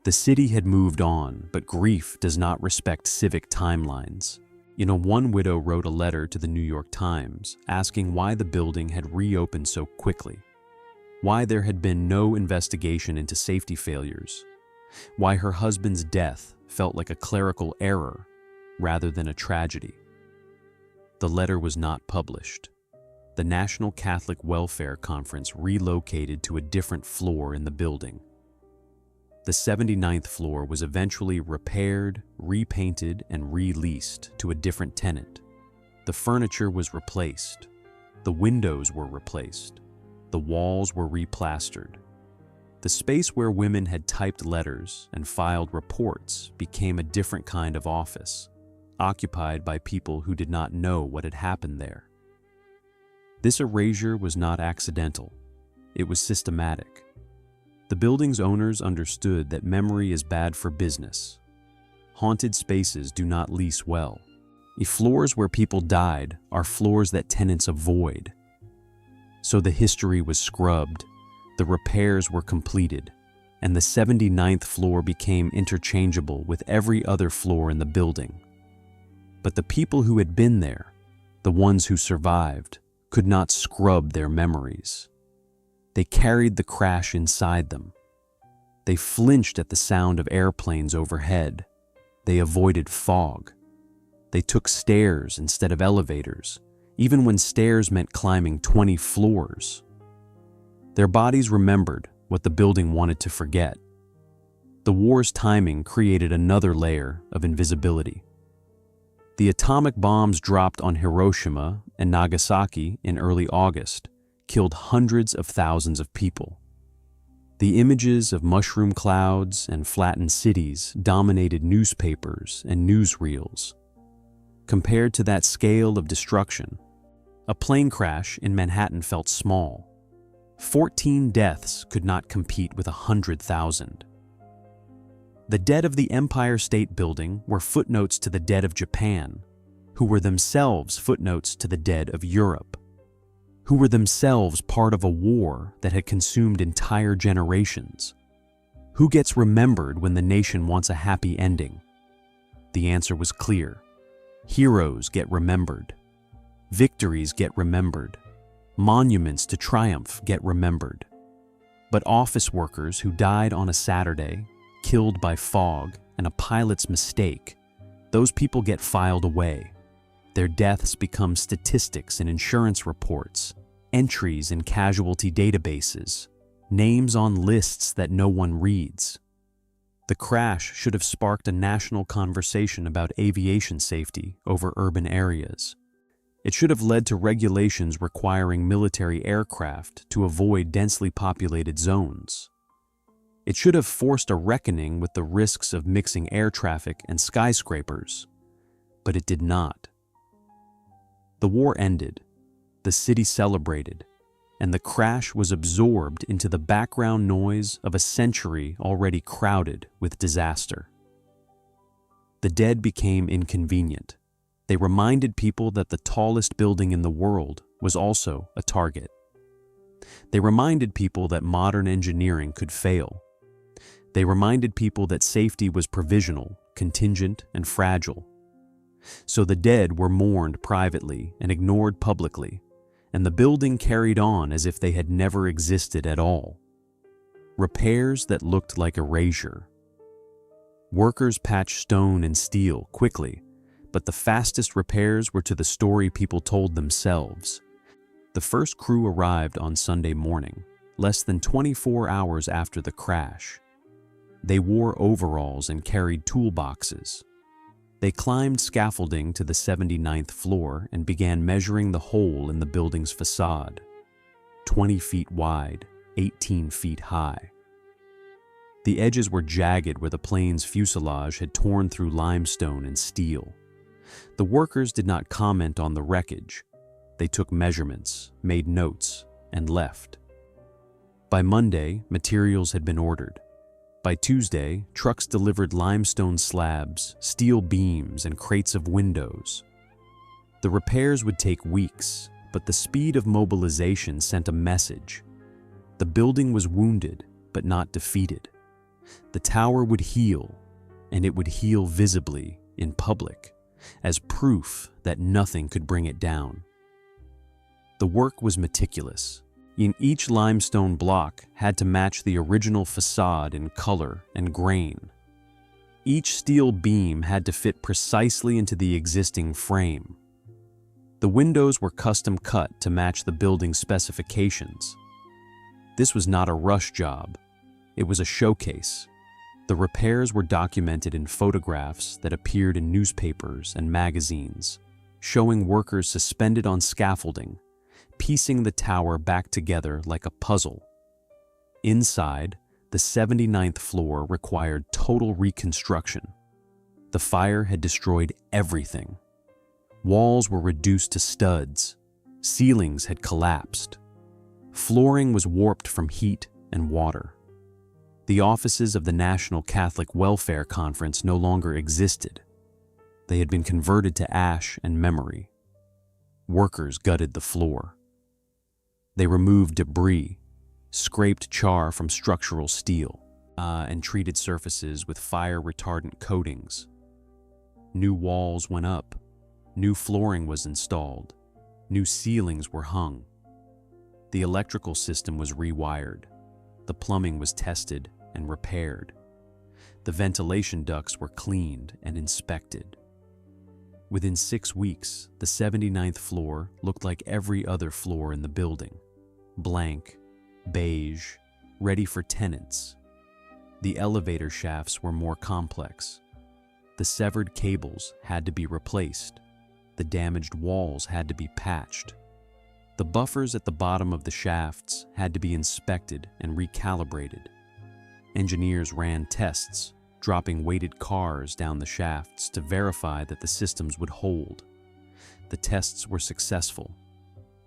The city had moved on, but grief does not respect civic timelines. One widow wrote a letter to the New York Times asking why the building had reopened so quickly, why there had been no investigation into safety failures, why her husband's death felt like a clerical error rather than a tragedy. The letter was not published. The National Catholic Welfare Conference relocated to a different floor in the building. The 79th floor was eventually repaired, repainted, and re-leased to a different tenant. The furniture was replaced. The windows were replaced. The walls were replastered. The space where women had typed letters and filed reports became a different kind of office, occupied by people who did not know what had happened there. This erasure was not accidental. It was systematic. The building's owners understood that memory is bad for business. Haunted spaces do not lease well. Floors where people died are floors that tenants avoid. So the history was scrubbed, the repairs were completed, and the 79th floor became interchangeable with every other floor in the building. But the people who had been there, the ones who survived, could not scrub their memories. They carried the crash inside them. They flinched at the sound of airplanes overhead. They avoided fog. They took stairs instead of elevators, even when stairs meant climbing 20 floors. Their bodies remembered what the building wanted to forget. The war's timing created another layer of invisibility. The atomic bombs dropped on Hiroshima and Nagasaki in early August killed hundreds of thousands of people. The images of mushroom clouds and flattened cities dominated newspapers and newsreels. Compared to that scale of destruction, a plane crash in Manhattan felt small. 14 deaths could not compete with 100,000. The dead of the Empire State Building were footnotes to the dead of Japan, who were themselves footnotes to the dead of Europe, who were themselves part of a war that had consumed entire generations. Who gets remembered when the nation wants a happy ending? The answer was clear. Heroes get remembered. Victories get remembered. Monuments to triumph get remembered. But office workers who died on a Saturday, killed by fog and a pilot's mistake, those people get filed away. Their deaths become statistics in insurance reports, entries in casualty databases, names on lists that no one reads. The crash should have sparked a national conversation about aviation safety over urban areas. It should have led to regulations requiring military aircraft to avoid densely populated zones. It should have forced a reckoning with the risks of mixing air traffic and skyscrapers, but it did not. The war ended, The city celebrated, and the crash was absorbed into the background noise of a century already crowded with disaster. The dead became inconvenient. They reminded people that the tallest building in the world was also a target. They reminded people that modern engineering could fail. They reminded people that safety was provisional, contingent, and fragile. So the dead were mourned privately and ignored publicly, and the building carried on as if they had never existed at all. Repairs that looked like erasure. Workers patched stone and steel quickly, but the fastest repairs were to the story people told themselves. The first crew arrived on Sunday morning, less than 24 hours after the crash. They wore overalls and carried toolboxes. They climbed scaffolding to the 79th floor and began measuring the hole in the building's facade, 20 feet wide, 18 feet high. The edges were jagged where the plane's fuselage had torn through limestone and steel. The workers did not comment on the wreckage. They took measurements, made notes, and left. By Monday, materials had been ordered. By Tuesday, trucks delivered limestone slabs, steel beams, and crates of windows. The repairs would take weeks, but the speed of mobilization sent a message. The building was wounded, but not defeated. The tower would heal, and it would heal visibly, in public, as proof that nothing could bring it down. The work was meticulous. Each limestone block had to match the original facade in color and grain. Each steel beam had to fit precisely into the existing frame. The windows were custom cut to match the building's specifications. This was not a rush job. It was a showcase. The repairs were documented in photographs that appeared in newspapers and magazines, showing workers suspended on scaffolding, piecing the tower back together like a puzzle. Inside, the 79th floor required total reconstruction. The fire had destroyed everything. Walls were reduced to studs. Ceilings had collapsed. Flooring was warped from heat and water. The offices of the National Catholic Welfare Conference no longer existed. They had been converted to ash and memory. Workers gutted the floor. They removed debris, scraped char from structural steel, and treated surfaces with fire-retardant coatings. New walls went up, new flooring was installed, new ceilings were hung. The electrical system was rewired, the plumbing was tested and repaired. The ventilation ducts were cleaned and inspected. Within 6 weeks, the 79th floor looked like every other floor in the building. Blank, beige, ready for tenants. The elevator shafts were more complex. The severed cables had to be replaced. The damaged walls had to be patched. The buffers at the bottom of the shafts had to be inspected and recalibrated. Engineers ran tests, dropping weighted cars down the shafts to verify that the systems would hold. The tests were successful.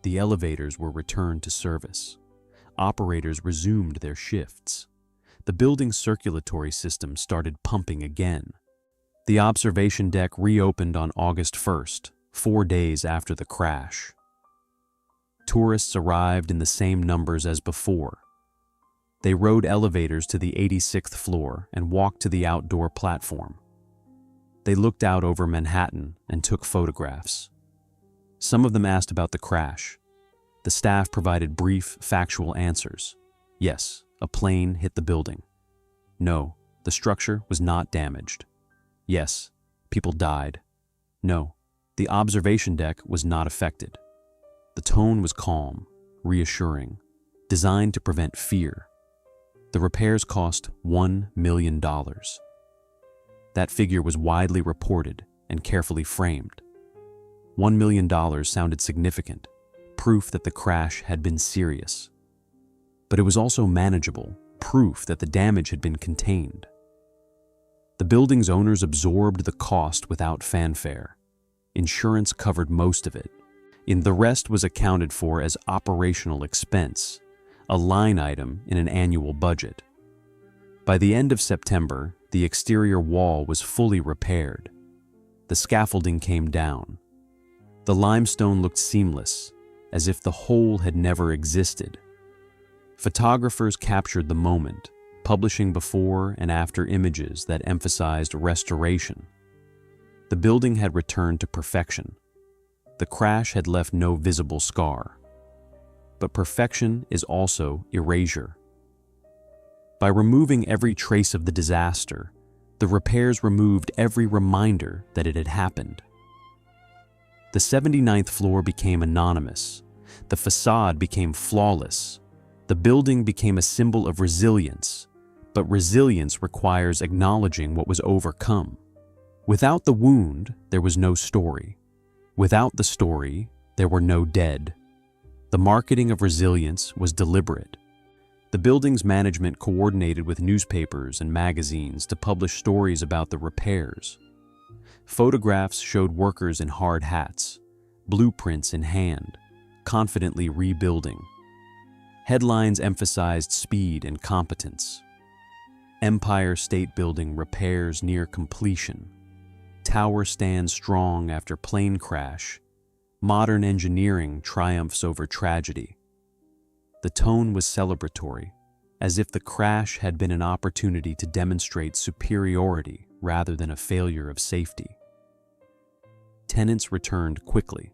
The elevators were returned to service. Operators resumed their shifts. The building's circulatory system started pumping again. The observation deck reopened on August 1st, 4 days after the crash. Tourists arrived in the same numbers as before. They rode elevators to the 86th floor and walked to the outdoor platform. They looked out over Manhattan and took photographs. Some of them asked about the crash. The staff provided brief, factual answers. Yes, a plane hit the building. No, the structure was not damaged. Yes, people died. No, the observation deck was not affected. The tone was calm, reassuring, designed to prevent fear. The repairs cost $1 million. That figure was widely reported and carefully framed. $1 million sounded significant, proof that the crash had been serious. But it was also manageable, proof that the damage had been contained. The building's owners absorbed the cost without fanfare. Insurance covered most of it, and the rest was accounted for as operational expense, a line item in an annual budget. By the end of September, the exterior wall was fully repaired. The scaffolding came down. The limestone looked seamless, as if the hole had never existed. Photographers captured the moment, publishing before and after images that emphasized restoration. The building had returned to perfection. The crash had left no visible scar. But perfection is also erasure. By removing every trace of the disaster, the repairs removed every reminder that it had happened. The 79th floor became anonymous. The facade became flawless. The building became a symbol of resilience, but resilience requires acknowledging what was overcome. Without the wound, there was no story. Without the story, there were no dead. The marketing of resilience was deliberate. The building's management coordinated with newspapers and magazines to publish stories about the repairs. Photographs showed workers in hard hats, blueprints in hand, confidently rebuilding. Headlines emphasized speed and competence. Empire State Building repairs near completion. Tower stands strong after plane crash. Modern engineering triumphs over tragedy. The tone was celebratory, as if the crash had been an opportunity to demonstrate superiority rather than a failure of safety. Tenants returned quickly.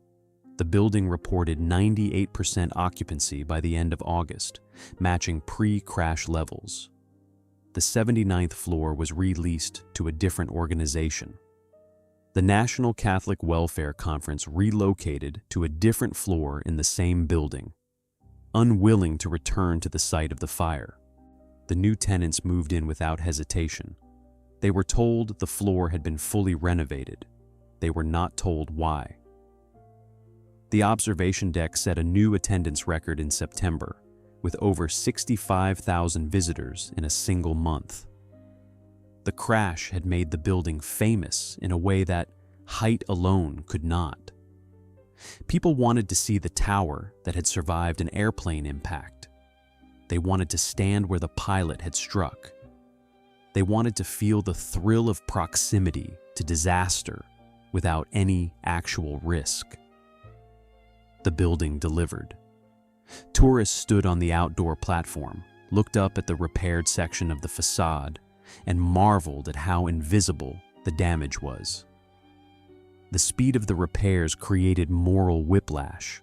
The building reported 98% occupancy by the end of August, matching pre-crash levels. The 79th floor was released to a different organization. The National Catholic Welfare Conference relocated to a different floor in the same building, unwilling to return to the site of the fire. The new tenants moved in without hesitation. They were told the floor had been fully renovated. They were not told why. The observation deck set a new attendance record in September, with over 65,000 visitors in a single month. The crash had made the building famous in a way that height alone could not. People wanted to see the tower that had survived an airplane impact. They wanted to stand where the pilot had struck. They wanted to feel the thrill of proximity to disaster without any actual risk. The building delivered. Tourists stood on the outdoor platform, looked up at the repaired section of the facade, and marveled at how invisible the damage was. The speed of the repairs created moral whiplash.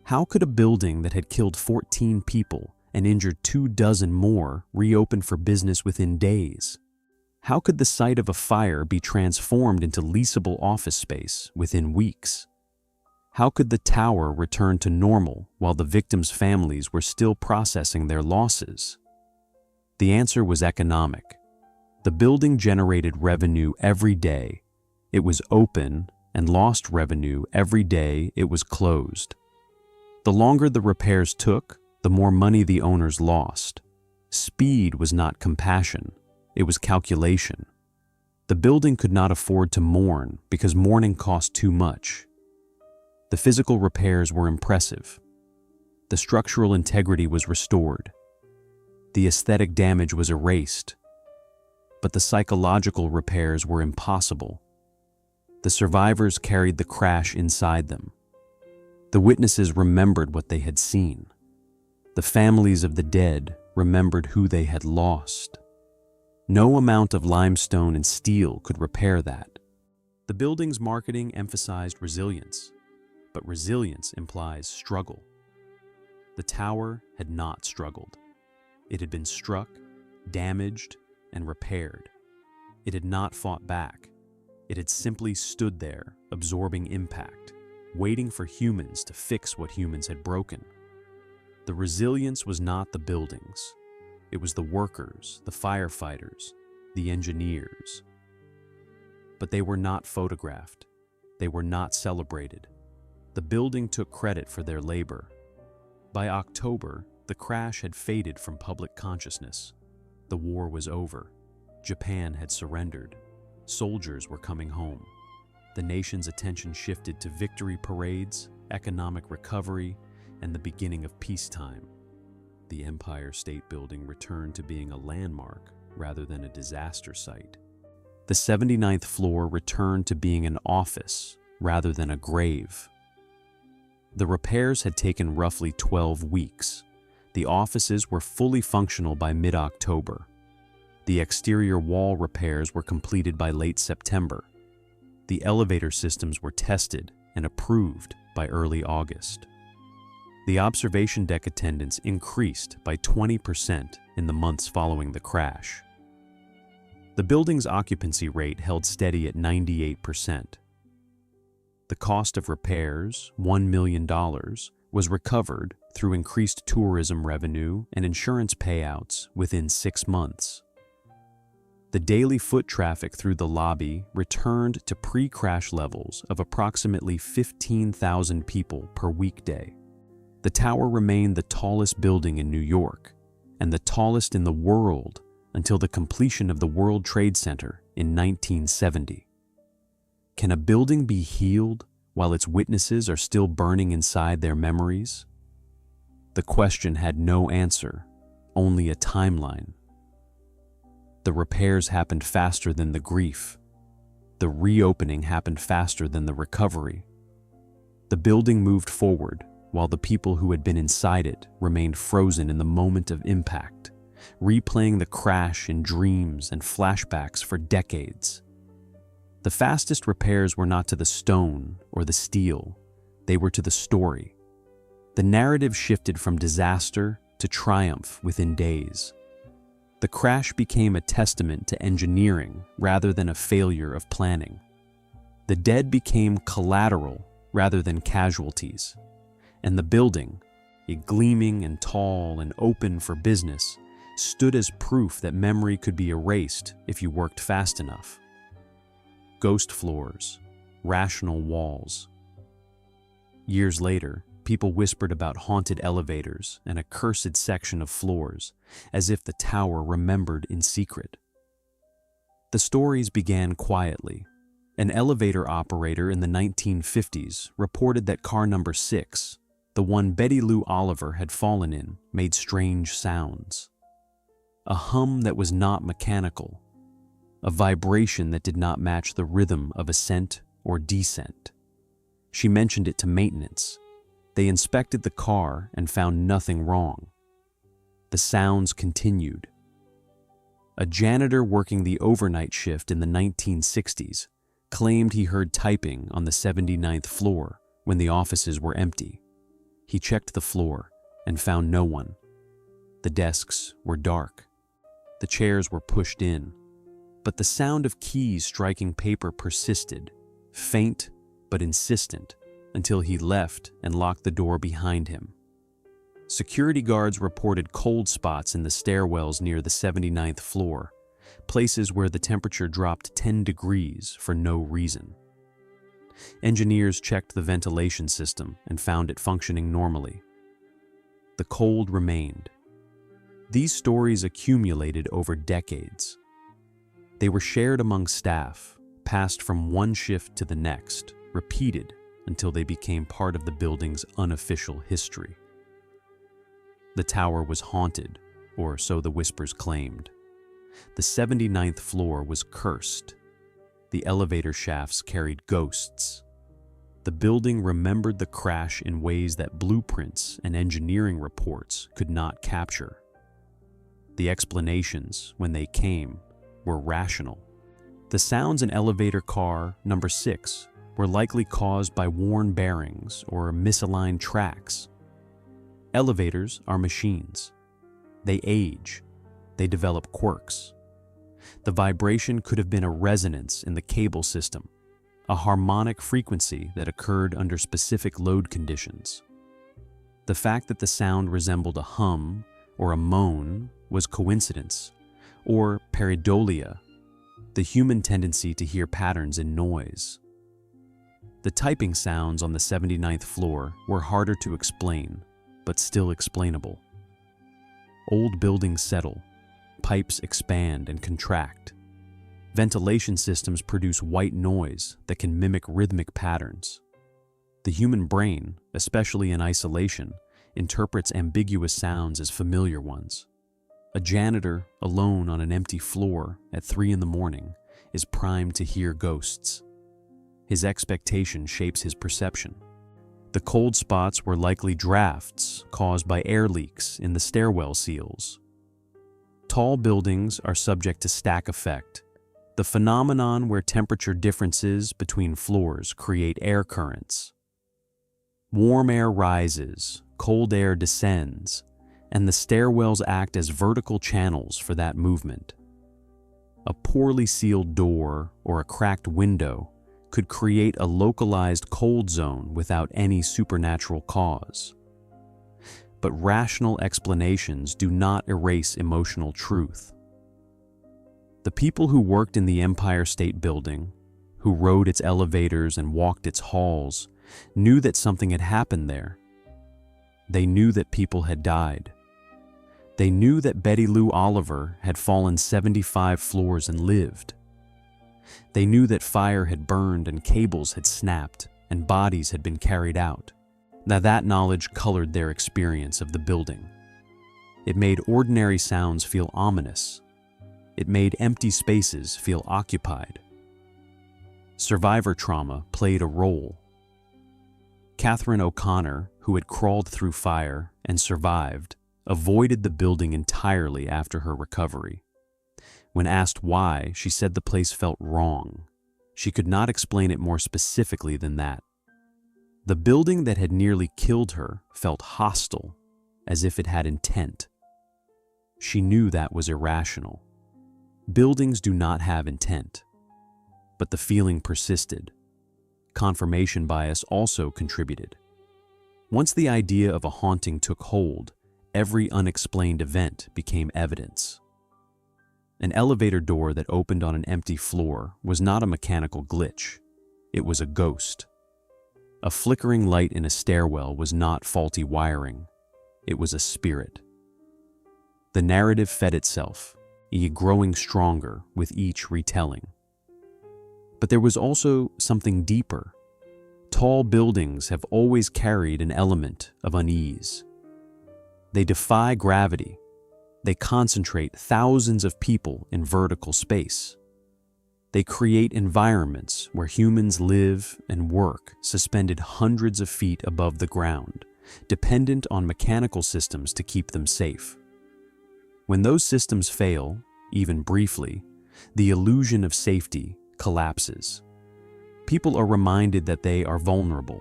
How could a building that had killed 14 people and injured 24 more reopen for business within days? How could the site of a fire be transformed into leasable office space within weeks? How could the tower return to normal while the victims' families were still processing their losses? The answer was economic. The building generated revenue every day it was open and lost revenue every day it was closed. The longer the repairs took, the more money the owners lost. Speed was not compassion, it was calculation. The building could not afford to mourn because mourning cost too much. The physical repairs were impressive. The structural integrity was restored. The aesthetic damage was erased. But the psychological repairs were impossible. The survivors carried the crash inside them. The witnesses remembered what they had seen. The families of the dead remembered who they had lost. No amount of limestone and steel could repair that. The building's marketing emphasized resilience, but resilience implies struggle. The tower had not struggled. It had been struck, damaged, and repaired. It had not fought back. It had simply stood there, absorbing impact, waiting for humans to fix what humans had broken. The resilience was not the buildings. It was the workers, the firefighters, the engineers. But they were not photographed. They were not celebrated. The building took credit for their labor. By October, the crash had faded from public consciousness. The war was over. Japan had surrendered. Soldiers were coming home. The nation's attention shifted to victory parades, economic recovery, and the beginning of peacetime. The Empire State Building returned to being a landmark rather than a disaster site. The 79th floor returned to being an office rather than a grave. The repairs had taken roughly 12 weeks. The offices were fully functional by mid-October. The exterior wall repairs were completed by late September. The elevator systems were tested and approved by early August. The observation deck attendance increased by 20% in the months following the crash. The building's occupancy rate held steady at 98%. The cost of repairs, $1 million, was recovered through increased tourism revenue and insurance payouts within 6 months. The daily foot traffic through the lobby returned to pre-crash levels of approximately 15,000 people per weekday. The tower remained the tallest building in New York and the tallest in the world until the completion of the World Trade Center in 1970. Can a building be healed while its witnesses are still burning inside their memories? The question had no answer, only a timeline. The repairs happened faster than the grief. The reopening happened faster than the recovery. The building moved forward while the people who had been inside it remained frozen in the moment of impact, replaying the crash in dreams and flashbacks for decades. The fastest repairs were not to the stone or the steel, they were to the story. The narrative shifted from disaster to triumph within days. The crash became a testament to engineering rather than a failure of planning. The dead became collateral rather than casualties. And the building, gleaming and tall and open for business, stood as proof that memory could be erased if you worked fast enough. Ghost floors, rational walls. Years later, people whispered about haunted elevators and a cursed section of floors, as if the tower remembered in secret. The stories began quietly. An elevator operator in the 1950s reported that car number 6, the one Betty Lou Oliver had fallen in, made strange sounds. A hum that was not mechanical, a vibration that did not match the rhythm of ascent or descent. She mentioned it to maintenance. They inspected the car and found nothing wrong. The sounds continued. A janitor working the overnight shift in the 1960s claimed he heard typing on the 79th floor when the offices were empty. He checked the floor and found no one. The desks were dark. The chairs were pushed in, but the sound of keys striking paper persisted, faint but insistent, until he left and locked the door behind him. Security guards reported cold spots in the stairwells near the 79th floor, places where the temperature dropped 10 degrees for no reason. Engineers checked the ventilation system and found it functioning normally. The cold remained. These stories accumulated over decades. They were shared among staff, passed from one shift to the next, repeated until they became part of the building's unofficial history. The tower was haunted, or so the whispers claimed. The 79th floor was cursed. The elevator shafts carried ghosts. The building remembered the crash in ways that blueprints and engineering reports could not capture. The explanations, when they came, were rational. The sounds in elevator car number 6 were likely caused by worn bearings or misaligned tracks. Elevators are machines. They age. They develop quirks. The vibration could have been a resonance in the cable system, a harmonic frequency that occurred under specific load conditions. The fact that the sound resembled a hum or a moan was coincidence, or pareidolia, the human tendency to hear patterns in noise. The typing sounds on the 79th floor were harder to explain, but still explainable. Old buildings settle, pipes expand and contract. Ventilation systems produce white noise that can mimic rhythmic patterns. The human brain, especially in isolation, interprets ambiguous sounds as familiar ones. A janitor alone on an empty floor at 3 in the morning is primed to hear ghosts. His expectation shapes his perception. The cold spots were likely drafts caused by air leaks in the stairwell seals. Tall buildings are subject to stack effect, the phenomenon where temperature differences between floors create air currents. Warm air rises, cold air descends, and the stairwells act as vertical channels for that movement. A poorly sealed door or a cracked window could create a localized cold zone without any supernatural cause. But rational explanations do not erase emotional truth. The people who worked in the Empire State Building, who rode its elevators and walked its halls, knew that something had happened there. They knew that people had died. They knew that Betty Lou Oliver had fallen 75 floors and lived. They knew that fire had burned and cables had snapped and bodies had been carried out. Now that knowledge colored their experience of the building. It made ordinary sounds feel ominous. It made empty spaces feel occupied. Survivor trauma played a role. Catherine O'Connor, who had crawled through fire and survived, avoided the building entirely after her recovery. When asked why, she said the place felt wrong. She could not explain it more specifically than that. The building that had nearly killed her felt hostile, as if it had intent. She knew that was irrational. Buildings do not have intent, but the feeling persisted. Confirmation bias also contributed. Once the idea of a haunting took hold, every unexplained event became evidence. An elevator door that opened on an empty floor was not a mechanical glitch. It was a ghost. A flickering light in a stairwell was not faulty wiring. It was a spirit. The narrative fed itself, growing stronger with each retelling. But there was also something deeper. Tall buildings have always carried an element of unease. They defy gravity. They concentrate thousands of people in vertical space. They create environments where humans live and work suspended hundreds of feet above the ground, dependent on mechanical systems to keep them safe. When those systems fail, even briefly, the illusion of safety collapses. People are reminded that they are vulnerable,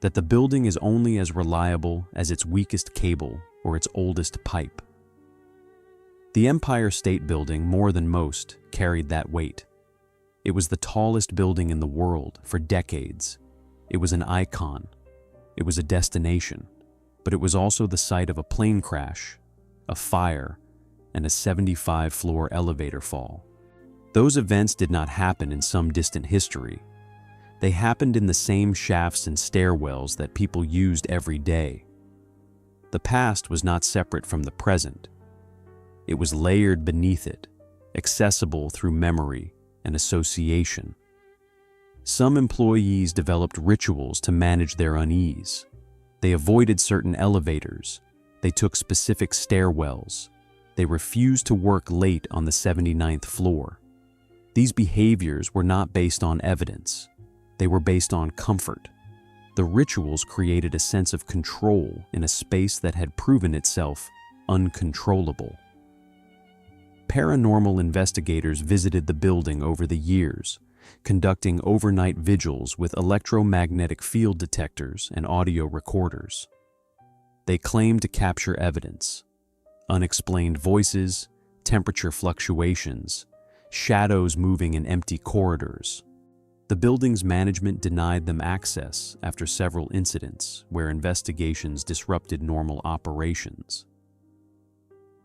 that the building is only as reliable as its weakest cable or its oldest pipe. The Empire State Building, more than most, carried that weight. It was the tallest building in the world for decades. It was an icon. It was a destination. But it was also the site of a plane crash, a fire, and a 75-floor elevator fall. Those events did not happen in some distant history. They happened in the same shafts and stairwells that people used every day. The past was not separate from the present. It was layered beneath it, accessible through memory and association. Some employees developed rituals to manage their unease. They avoided certain elevators. They took specific stairwells. They refused to work late on the 79th floor. These behaviors were not based on evidence. They were based on comfort. The rituals created a sense of control in a space that had proven itself uncontrollable. Paranormal investigators visited the building over the years, conducting overnight vigils with electromagnetic field detectors and audio recorders. They claimed to capture evidence: unexplained voices, temperature fluctuations, shadows moving in empty corridors. The building's management denied them access after several incidents where investigations disrupted normal operations.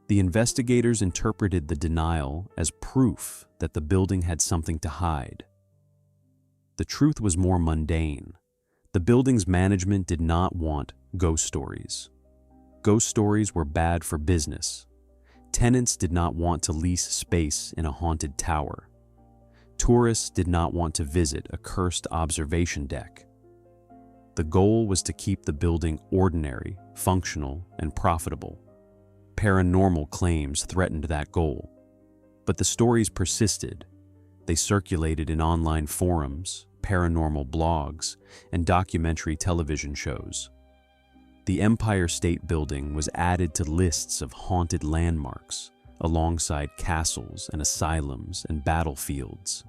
The investigators interpreted the denial as proof that the building had something to hide. The truth was more mundane. The building's management did not want ghost stories. Ghost stories were bad for business. Tenants did not want to lease space in a haunted tower. Tourists did not want to visit a cursed observation deck. The goal was to keep the building ordinary, functional, and profitable. Paranormal claims threatened that goal. But the stories persisted. They circulated in online forums, paranormal blogs, and documentary television shows. The Empire State Building was added to lists of haunted landmarks, alongside castles and asylums and battlefields.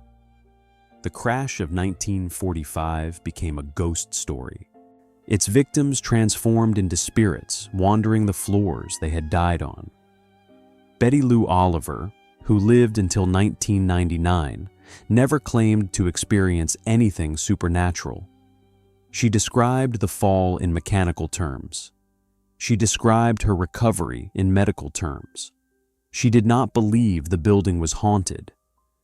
The crash of 1945 became a ghost story. Its victims transformed into spirits, wandering the floors they had died on. Betty Lou Oliver, who lived until 1999, never claimed to experience anything supernatural. She described the fall in mechanical terms. She described her recovery in medical terms. She did not believe the building was haunted.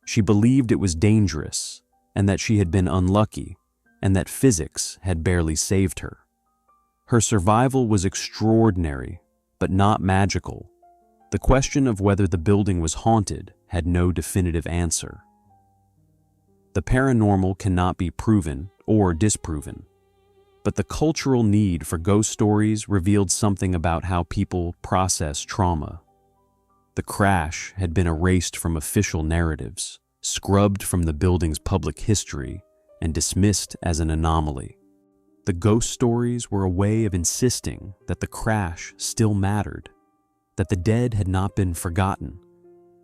She believed it was dangerous, and that she had been unlucky, and that physics had barely saved her. Her survival was extraordinary, but not magical. The question of whether the building was haunted had no definitive answer. The paranormal cannot be proven or disproven, but the cultural need for ghost stories revealed something about how people process trauma. The crash had been erased from official narratives, scrubbed from the building's public history, and dismissed as an anomaly. The ghost stories were a way of insisting that the crash still mattered, that the dead had not been forgotten,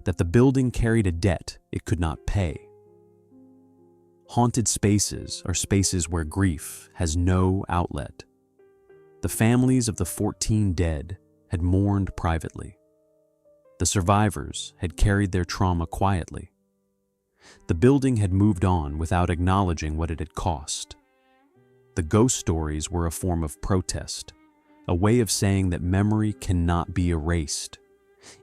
that the building carried a debt it could not pay. Haunted spaces are spaces where grief has no outlet. The families of the 14 dead had mourned privately. The survivors had carried their trauma quietly. The building had moved on without acknowledging what it had cost. The ghost stories were a form of protest, a way of saying that memory cannot be erased,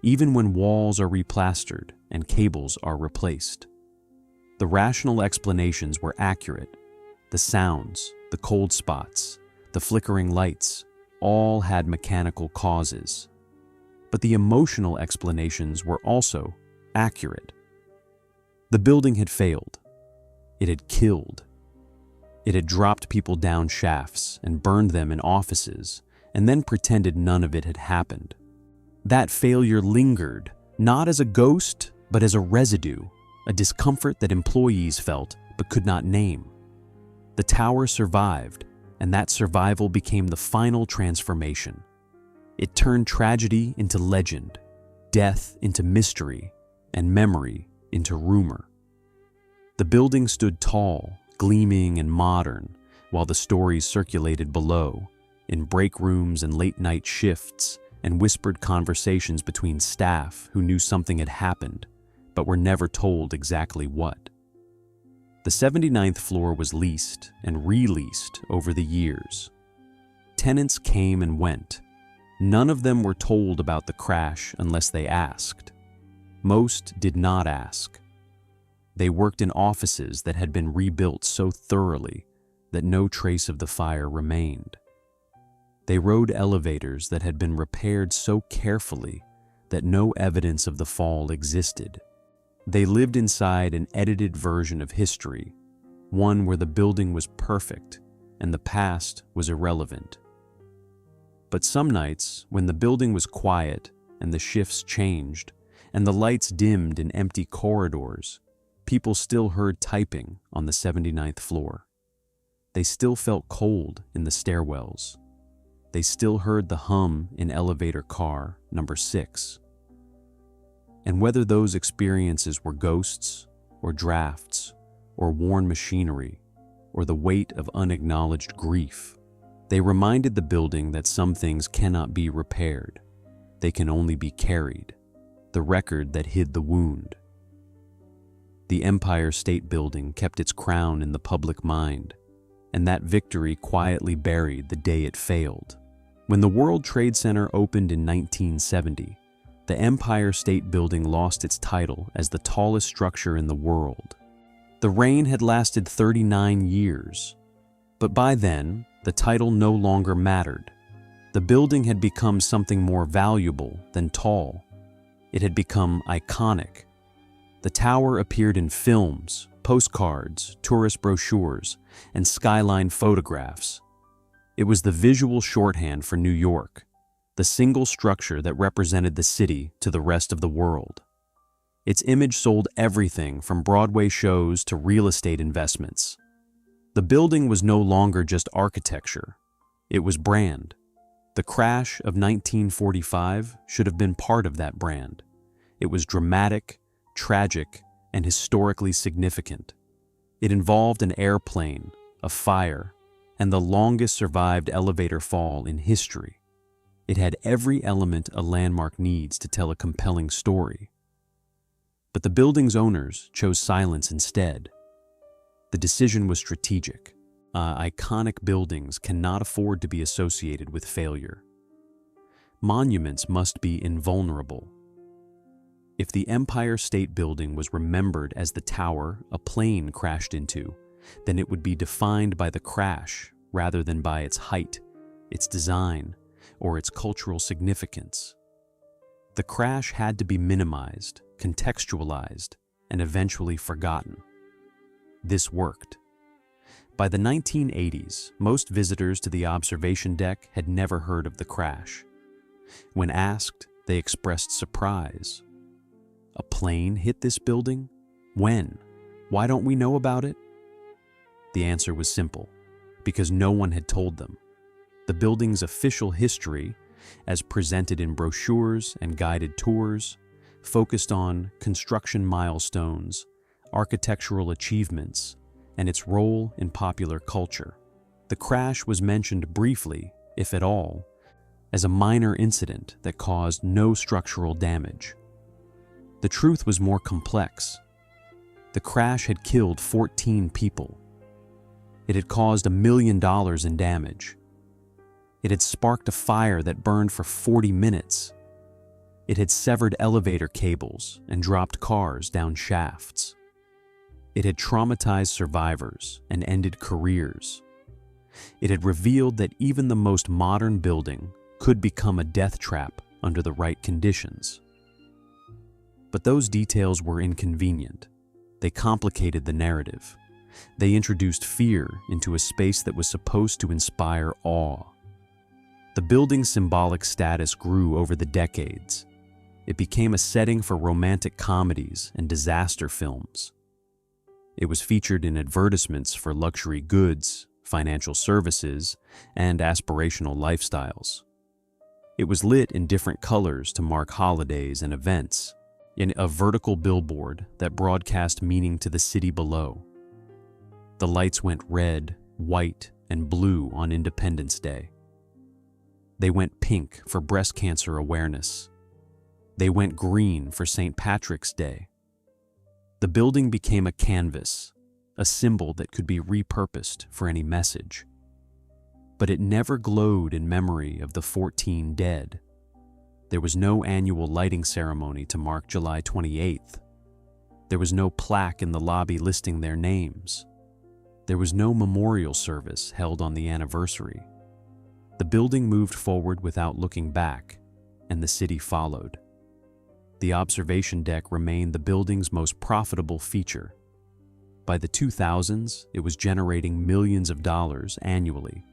even when walls are replastered and cables are replaced. The rational explanations were accurate. The sounds, the cold spots, the flickering lights, all had mechanical causes. But the emotional explanations were also accurate. The building had failed. It had killed. It had dropped people down shafts and burned them in offices, and then pretended none of it had happened. That failure lingered, not as a ghost, but as a residue, a discomfort that employees felt but could not name. The tower survived, and that survival became the final transformation. It turned tragedy into legend, death into mystery, and memory into rumor. The building stood tall, gleaming and modern, while the stories circulated below, in break rooms and late-night shifts, and whispered conversations between staff who knew something had happened, but were never told exactly what. The 79th floor was leased and re-leased over the years. Tenants came and went. None of them were told about the crash unless they asked. Most did not ask. They worked in offices that had been rebuilt so thoroughly that no trace of the fire remained. They rode elevators that had been repaired so carefully that no evidence of the fall existed. They lived inside an edited version of history, one where the building was perfect and the past was irrelevant. But some nights, when the building was quiet and the shifts changed and the lights dimmed in empty corridors, people still heard typing on the 79th floor. They still felt cold in the stairwells. They still heard the hum in elevator car number 6. And whether those experiences were ghosts, or drafts, or worn machinery, or the weight of unacknowledged grief, they reminded the building that some things cannot be repaired. They can only be carried, the record that hid the wound. The Empire State Building kept its crown in the public mind, and that victory quietly buried the day it failed. When the World Trade Center opened in 1970, the Empire State Building lost its title as the tallest structure in the world. The reign had lasted 39 years, but by then, the title no longer mattered. The building had become something more valuable than tall. It had become iconic. The tower appeared in films, postcards, tourist brochures, and skyline photographs, It was the visual shorthand for New York, the single structure that represented the city to the rest of the world. Its image sold everything from Broadway shows to real estate investments. The building was no longer just architecture. It was brand. The crash of 1945 should have been part of that brand. It was dramatic, tragic, and historically significant. It involved an airplane, a fire, and the longest survived elevator fall in history. It had every element a landmark needs to tell a compelling story. But the building's owners chose silence instead. The decision was strategic. Iconic buildings cannot afford to be associated with failure. Monuments must be invulnerable. If the Empire State Building was remembered as the tower a plane crashed into, then it would be defined by the crash rather than by its height, its design, or its cultural significance. The crash had to be minimized, contextualized, and eventually forgotten. This worked. By the 1980s, most visitors to the observation deck had never heard of the crash. When asked, they expressed surprise. A plane hit this building? When? Why don't we know about it? The answer was simple, because no one had told them. The building's official history, as presented in brochures and guided tours, focused on construction milestones, architectural achievements, and its role in popular culture. The crash was mentioned briefly, if at all, as a minor incident that caused no structural damage. The truth was more complex. The crash had killed 14 people. It had caused $1 million in damage. It had sparked a fire that burned for 40 minutes. It had severed elevator cables and dropped cars down shafts. It had traumatized survivors and ended careers. It had revealed that even the most modern building could become a death trap under the right conditions. But those details were inconvenient. They complicated the narrative. They introduced fear into a space that was supposed to inspire awe. The building's symbolic status grew over the decades. It became a setting for romantic comedies and disaster films. It was featured in advertisements for luxury goods, financial services, and aspirational lifestyles. It was lit in different colors to mark holidays and events, in a vertical billboard that broadcast meaning to the city below. The lights went red, white, and blue on Independence Day. They went pink for breast cancer awareness. They went green for St. Patrick's Day. The building became a canvas, a symbol that could be repurposed for any message. But it never glowed in memory of the 14 dead. There was no annual lighting ceremony to mark July 28th. There was no plaque in the lobby listing their names. There was no memorial service held on the anniversary. The building moved forward without looking back, and the city followed. The observation deck remained the building's most profitable feature. By the 2000s, it was generating millions of dollars annually.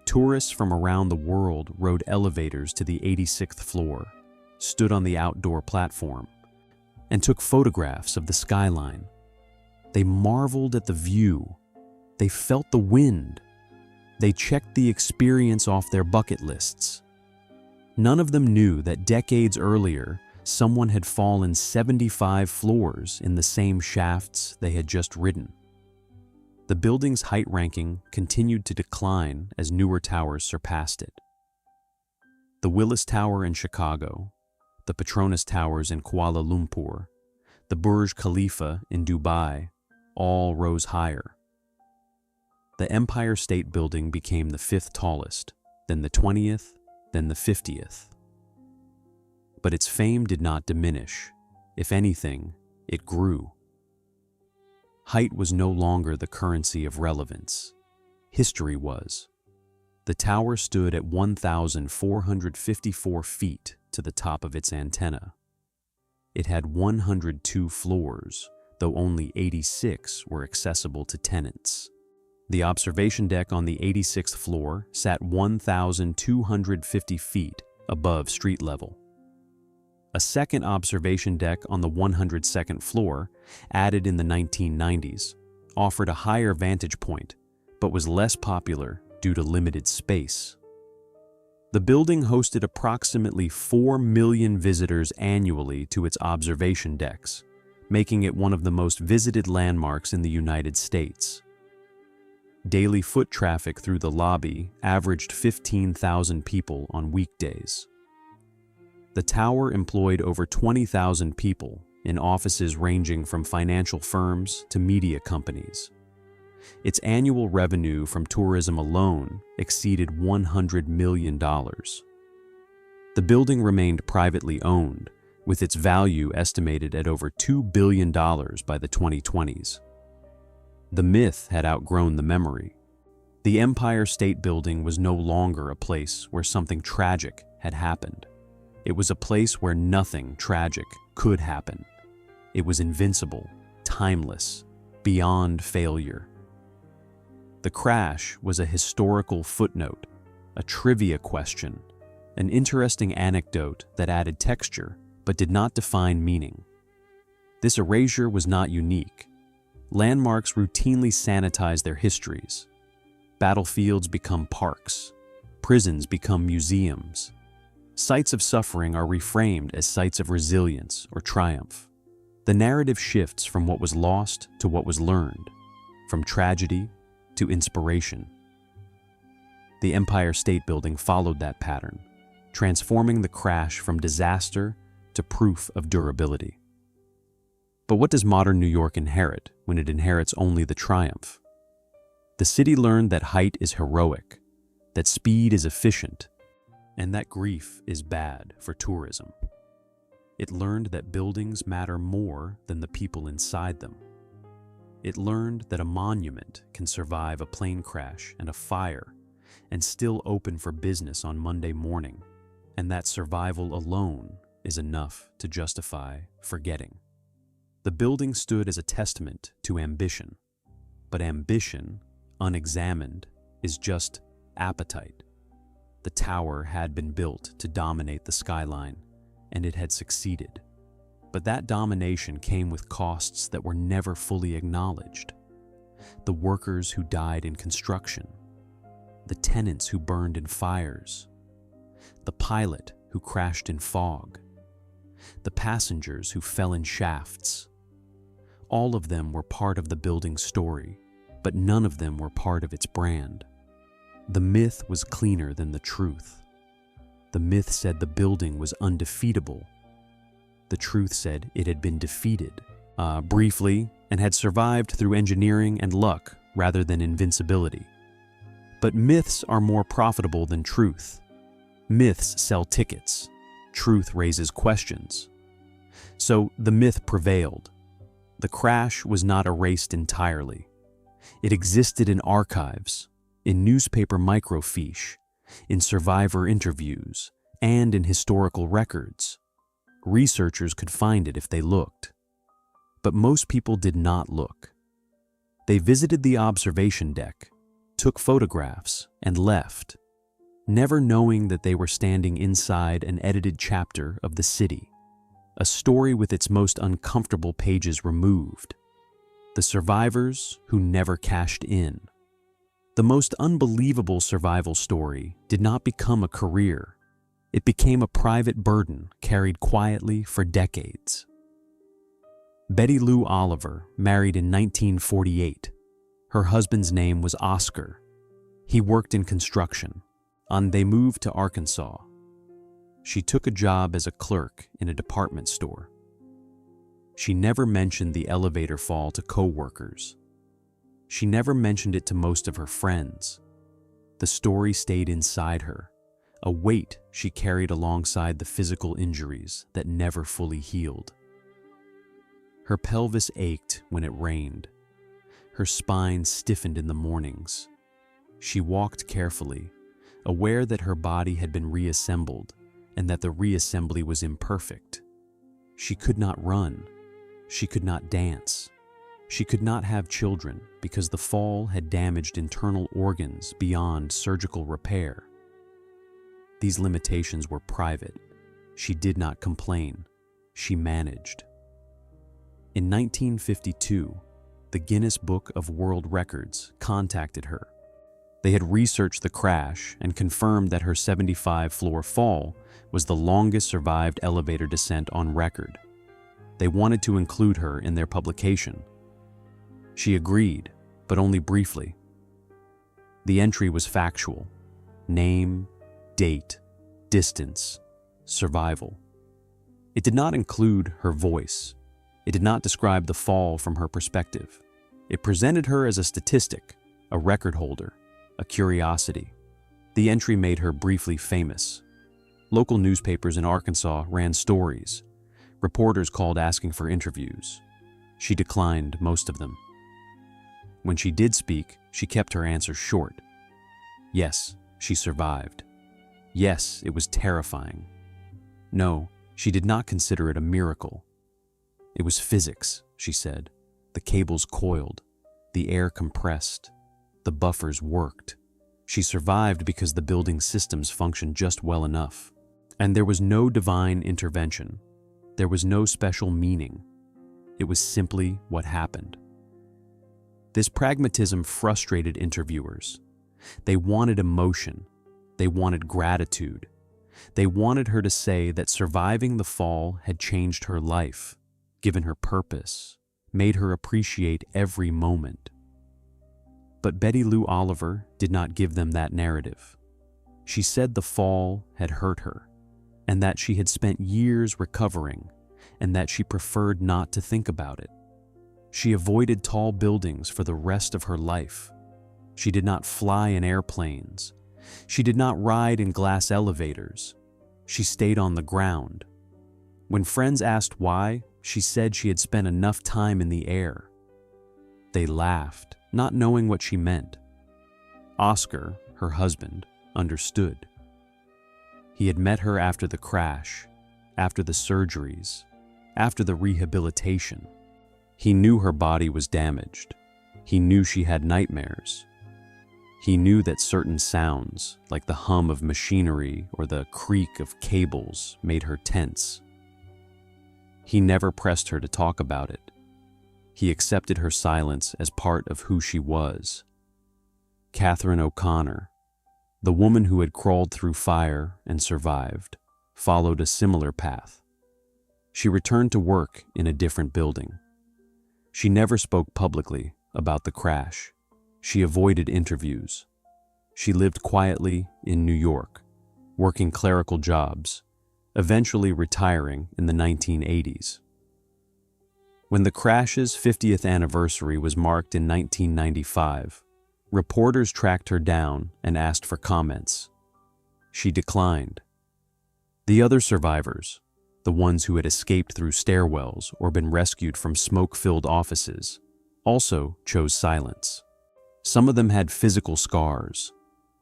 Tourists from around the world rode elevators to the 86th floor, stood on the outdoor platform, and took photographs of the skyline. They marveled at the view. They felt the wind. They checked the experience off their bucket lists. None of them knew that decades earlier, someone had fallen 75 floors in the same shafts they had just ridden. The building's height ranking continued to decline as newer towers surpassed it. The Willis Tower in Chicago, the Petronas Towers in Kuala Lumpur, the Burj Khalifa in Dubai, all rose higher. The Empire State Building became the 5th tallest, then the 20th, then the 50th. But its fame did not diminish. If anything, it grew. Height was no longer the currency of relevance. History was. The tower stood at 1,454 feet to the top of its antenna. It had 102 floors, though only 86 were accessible to tenants. The observation deck on the 86th floor sat 1,250 feet above street level. A second observation deck on the 102nd floor, added in the 1990s, offered a higher vantage point, but was less popular due to limited space. The building hosted approximately 4 million visitors annually to its observation decks, making it one of the most visited landmarks in the United States. Daily foot traffic through the lobby averaged 15,000 people on weekdays. The tower employed over 20,000 people in offices ranging from financial firms to media companies. Its annual revenue from tourism alone exceeded $100 million. The building remained privately owned, with its value estimated at over $2 billion by the 2020s. The myth had outgrown the memory. The Empire State Building was no longer a place where something tragic had happened. It was a place where nothing tragic could happen. It was invincible, timeless, beyond failure. The crash was a historical footnote, a trivia question, an interesting anecdote that added texture but did not define meaning. This erasure was not unique. Landmarks routinely sanitize their histories. Battlefields become parks. Prisons become museums. Sites of suffering are reframed as sites of resilience or triumph. The narrative shifts from what was lost to what was learned, from tragedy to inspiration. The Empire State Building followed that pattern, transforming the crash from disaster to proof of durability. But what does modern New York inherit when it inherits only the triumph? The city learned that height is heroic, that speed is efficient, and that grief is bad for tourism. It learned that buildings matter more than the people inside them. It learned that a monument can survive a plane crash and a fire and still open for business on Monday morning, and that survival alone is enough to justify forgetting. The building stood as a testament to ambition, but ambition, unexamined, is just appetite. The tower had been built to dominate the skyline, and it had succeeded. But that domination came with costs that were never fully acknowledged. The workers who died in construction, the tenants who burned in fires, the pilot who crashed in fog, the passengers who fell in shafts. All of them were part of the building's story, but none of them were part of its brand. The myth was cleaner than the truth. The myth said the building was undefeatable. The truth said it had been defeated, briefly, and had survived through engineering and luck rather than invincibility. But myths are more profitable than truth. Myths sell tickets. Truth raises questions. So the myth prevailed. The crash was not erased entirely. It existed in archives, in newspaper microfiche, in survivor interviews, and in historical records. Researchers could find it if they looked. But most people did not look. They visited the observation deck, took photographs, and left, never knowing that they were standing inside an edited chapter of the city, a story with its most uncomfortable pages removed. The survivors who never cashed in. The most unbelievable survival story did not become a career. It became a private burden carried quietly for decades. Betty Lou Oliver married in 1948. Her husband's name was Oscar. He worked in construction, and they moved to Arkansas. She took a job as a clerk in a department store. She never mentioned the elevator fall to coworkers. She never mentioned it to most of her friends. The story stayed inside her, a weight she carried alongside the physical injuries that never fully healed. Her pelvis ached when it rained. Her spine stiffened in the mornings. She walked carefully, aware that her body had been reassembled and that the reassembly was imperfect. She could not run. She could not dance. She could not have children because the fall had damaged internal organs beyond surgical repair. These limitations were private. She did not complain. She managed. In 1952, the Guinness Book of World Records contacted her. They had researched the crash and confirmed that her 75-floor fall was the longest survived elevator descent on record. They wanted to include her in their publication. She agreed, but only briefly. The entry was factual: name, date, distance, survival. It did not include her voice. It did not describe the fall from her perspective. It presented her as a statistic, a record holder, a curiosity. The entry made her briefly famous. Local newspapers in Arkansas ran stories. Reporters called asking for interviews. She declined most of them. When she did speak, she kept her answers short. Yes, she survived. Yes, it was terrifying. No, she did not consider it a miracle. It was physics, she said. The cables coiled, the air compressed, the buffers worked. She survived because the building systems functioned just well enough. And there was no divine intervention. There was no special meaning. It was simply what happened. This pragmatism frustrated interviewers. They wanted emotion. They wanted gratitude. They wanted her to say that surviving the fall had changed her life, given her purpose, made her appreciate every moment. But Betty Lou Oliver did not give them that narrative. She said the fall had hurt her, and that she had spent years recovering, and that she preferred not to think about it. She avoided tall buildings for the rest of her life. She did not fly in airplanes. She did not ride in glass elevators. She stayed on the ground. When friends asked why, she said she had spent enough time in the air. They laughed, not knowing what she meant. Oscar, her husband, understood. He had met her after the crash, after the surgeries, after the rehabilitation. He knew her body was damaged. He knew she had nightmares. He knew that certain sounds, like the hum of machinery or the creak of cables, made her tense. He never pressed her to talk about it. He accepted her silence as part of who she was. Catherine O'Connor, the woman who had crawled through fire and survived, followed a similar path. She returned to work in a different building. She never spoke publicly about the crash. She avoided interviews. She lived quietly in New York, working clerical jobs, eventually retiring in the 1980s. When the crash's 50th anniversary was marked in 1995, reporters tracked her down and asked for comments. She declined. The other survivors, the ones who had escaped through stairwells or been rescued from smoke-filled offices, also chose silence. Some of them had physical scars,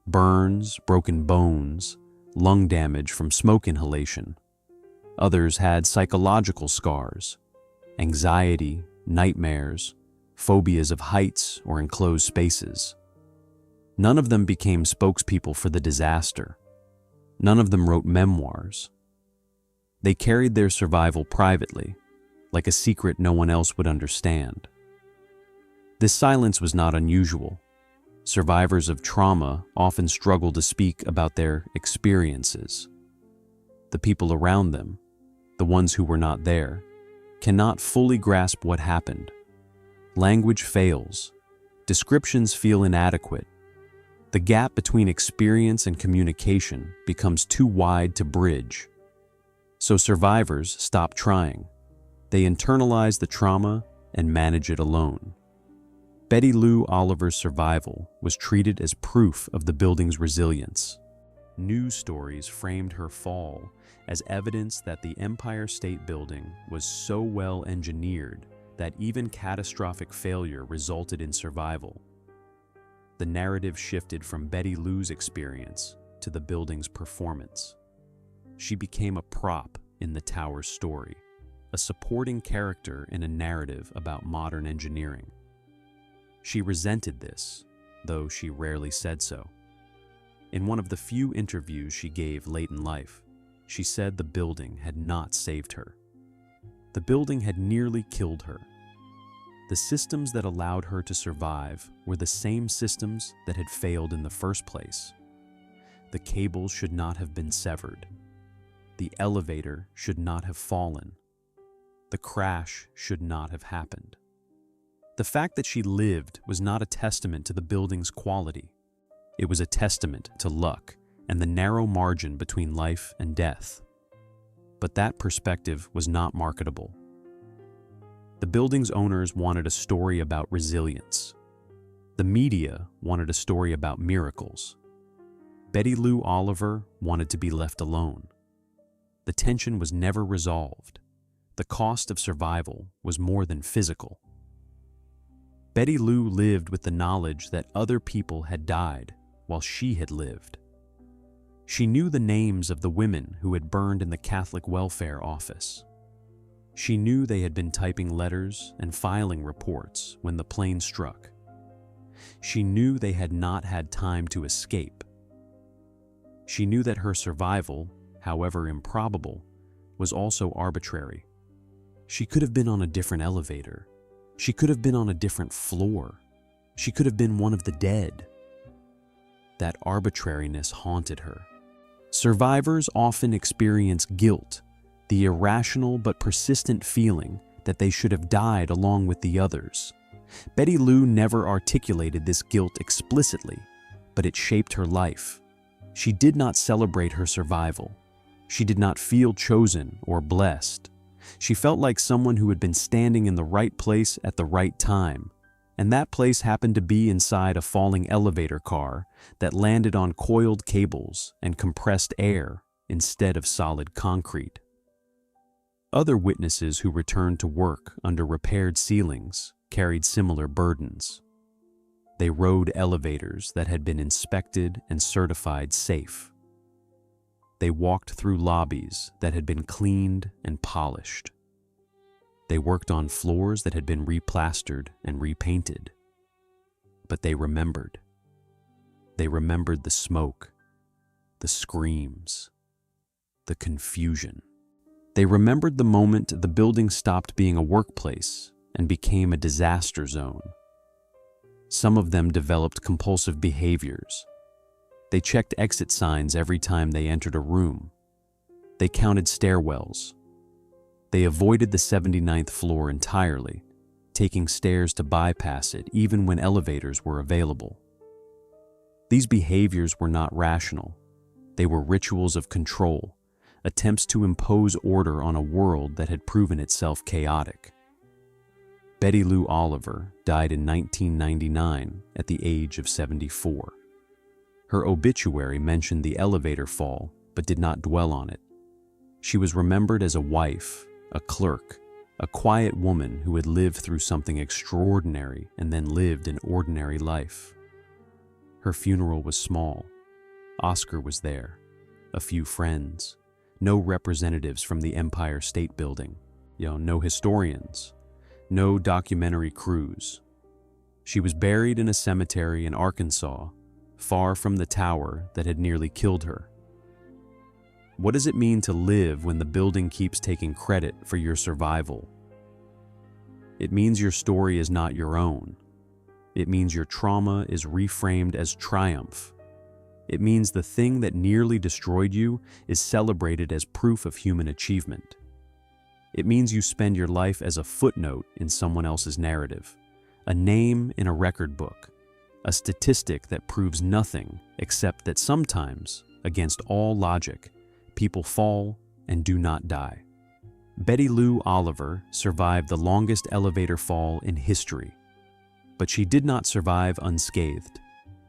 burns, broken bones, lung damage from smoke inhalation. Others had psychological scars, anxiety, nightmares, phobias of heights or enclosed spaces. None of them became spokespeople for the disaster. None of them wrote memoirs. They carried their survival privately, like a secret no one else would understand. This silence was not unusual. Survivors of trauma often struggle to speak about their experiences. The people around them, the ones who were not there, cannot fully grasp what happened. Language fails. Descriptions feel inadequate. The gap between experience and communication becomes too wide to bridge. So survivors stop trying. They internalize the trauma and manage it alone. Betty Lou Oliver's survival was treated as proof of the building's resilience. News stories framed her fall as evidence that the Empire State Building was so well engineered that even catastrophic failure resulted in survival. The narrative shifted from Betty Lou's experience to the building's performance. She became a prop in the tower's story, a supporting character in a narrative about modern engineering. She resented this, though she rarely said so. In one of the few interviews she gave late in life, she said the building had not saved her. The building had nearly killed her. The systems that allowed her to survive were the same systems that had failed in the first place. The cables should not have been severed. The elevator should not have fallen. The crash should not have happened. The fact that she lived was not a testament to the building's quality. It was a testament to luck and the narrow margin between life and death. But that perspective was not marketable. The building's owners wanted a story about resilience. The media wanted a story about miracles. Betty Lou Oliver wanted to be left alone. The tension was never resolved. The cost of survival was more than physical. Betty Lou lived with the knowledge that other people had died while she had lived. She knew the names of the women who had burned in the Catholic welfare office. She knew they had been typing letters and filing reports when the plane struck. She knew they had not had time to escape. She knew that her survival, however improbable, was also arbitrary. She could have been on a different elevator. She could have been on a different floor. She could have been one of the dead. That arbitrariness haunted her. Survivors often experience guilt, the irrational but persistent feeling that they should have died along with the others. Betty Lou never articulated this guilt explicitly, but it shaped her life. She did not celebrate her survival. She did not feel chosen or blessed. She felt like someone who had been standing in the right place at the right time, and that place happened to be inside a falling elevator car that landed on coiled cables and compressed air instead of solid concrete. Other witnesses who returned to work under repaired ceilings carried similar burdens. They rode elevators that had been inspected and certified safe. They walked through lobbies that had been cleaned and polished. They worked on floors that had been replastered and repainted. But they remembered. They remembered the smoke, the screams, the confusion. They remembered the moment the building stopped being a workplace and became a disaster zone. Some of them developed compulsive behaviors. They checked exit signs every time they entered a room. They counted stairwells. They avoided the 79th floor entirely, taking stairs to bypass it even when elevators were available. These behaviors were not rational. They were rituals of control, attempts to impose order on a world that had proven itself chaotic. Betty Lou Oliver died in 1999 at the age of 74. Her obituary mentioned the elevator fall, but did not dwell on it. She was remembered as a wife, a clerk, a quiet woman who had lived through something extraordinary and then lived an ordinary life. Her funeral was small. Oscar was there, a few friends, no representatives from the Empire State Building, no historians, no documentary crews. She was buried in a cemetery in Arkansas, far from the tower that had nearly killed her. What does it mean to live when the building keeps taking credit for your survival? It means your story is not your own. It means your trauma is reframed as triumph. It means the thing that nearly destroyed you is celebrated as proof of human achievement. It means you spend your life as a footnote in someone else's narrative, a name in a record book, a statistic that proves nothing except that sometimes, against all logic, people fall and do not die. Betty Lou Oliver survived the longest elevator fall in history, but she did not survive unscathed,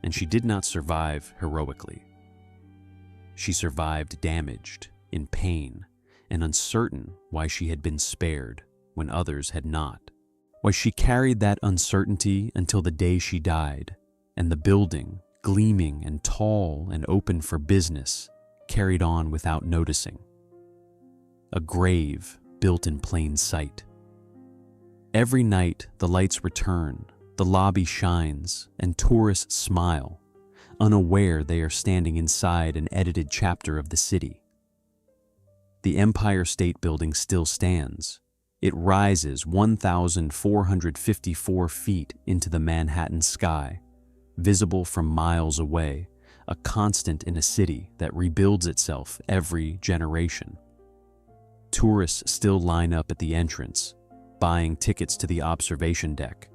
and she did not survive heroically. She survived damaged, in pain, and uncertain why she had been spared when others had not. Why she carried that uncertainty until the day she died, and the building, gleaming and tall and open for business, carried on without noticing. A grave built in plain sight. Every night, the lights return, the lobby shines, and tourists smile, unaware they are standing inside an edited chapter of the city. The Empire State Building still stands. It rises 1,454 feet into the Manhattan sky, visible from miles away, a constant in a city that rebuilds itself every generation. Tourists still line up at the entrance, buying tickets to the observation deck,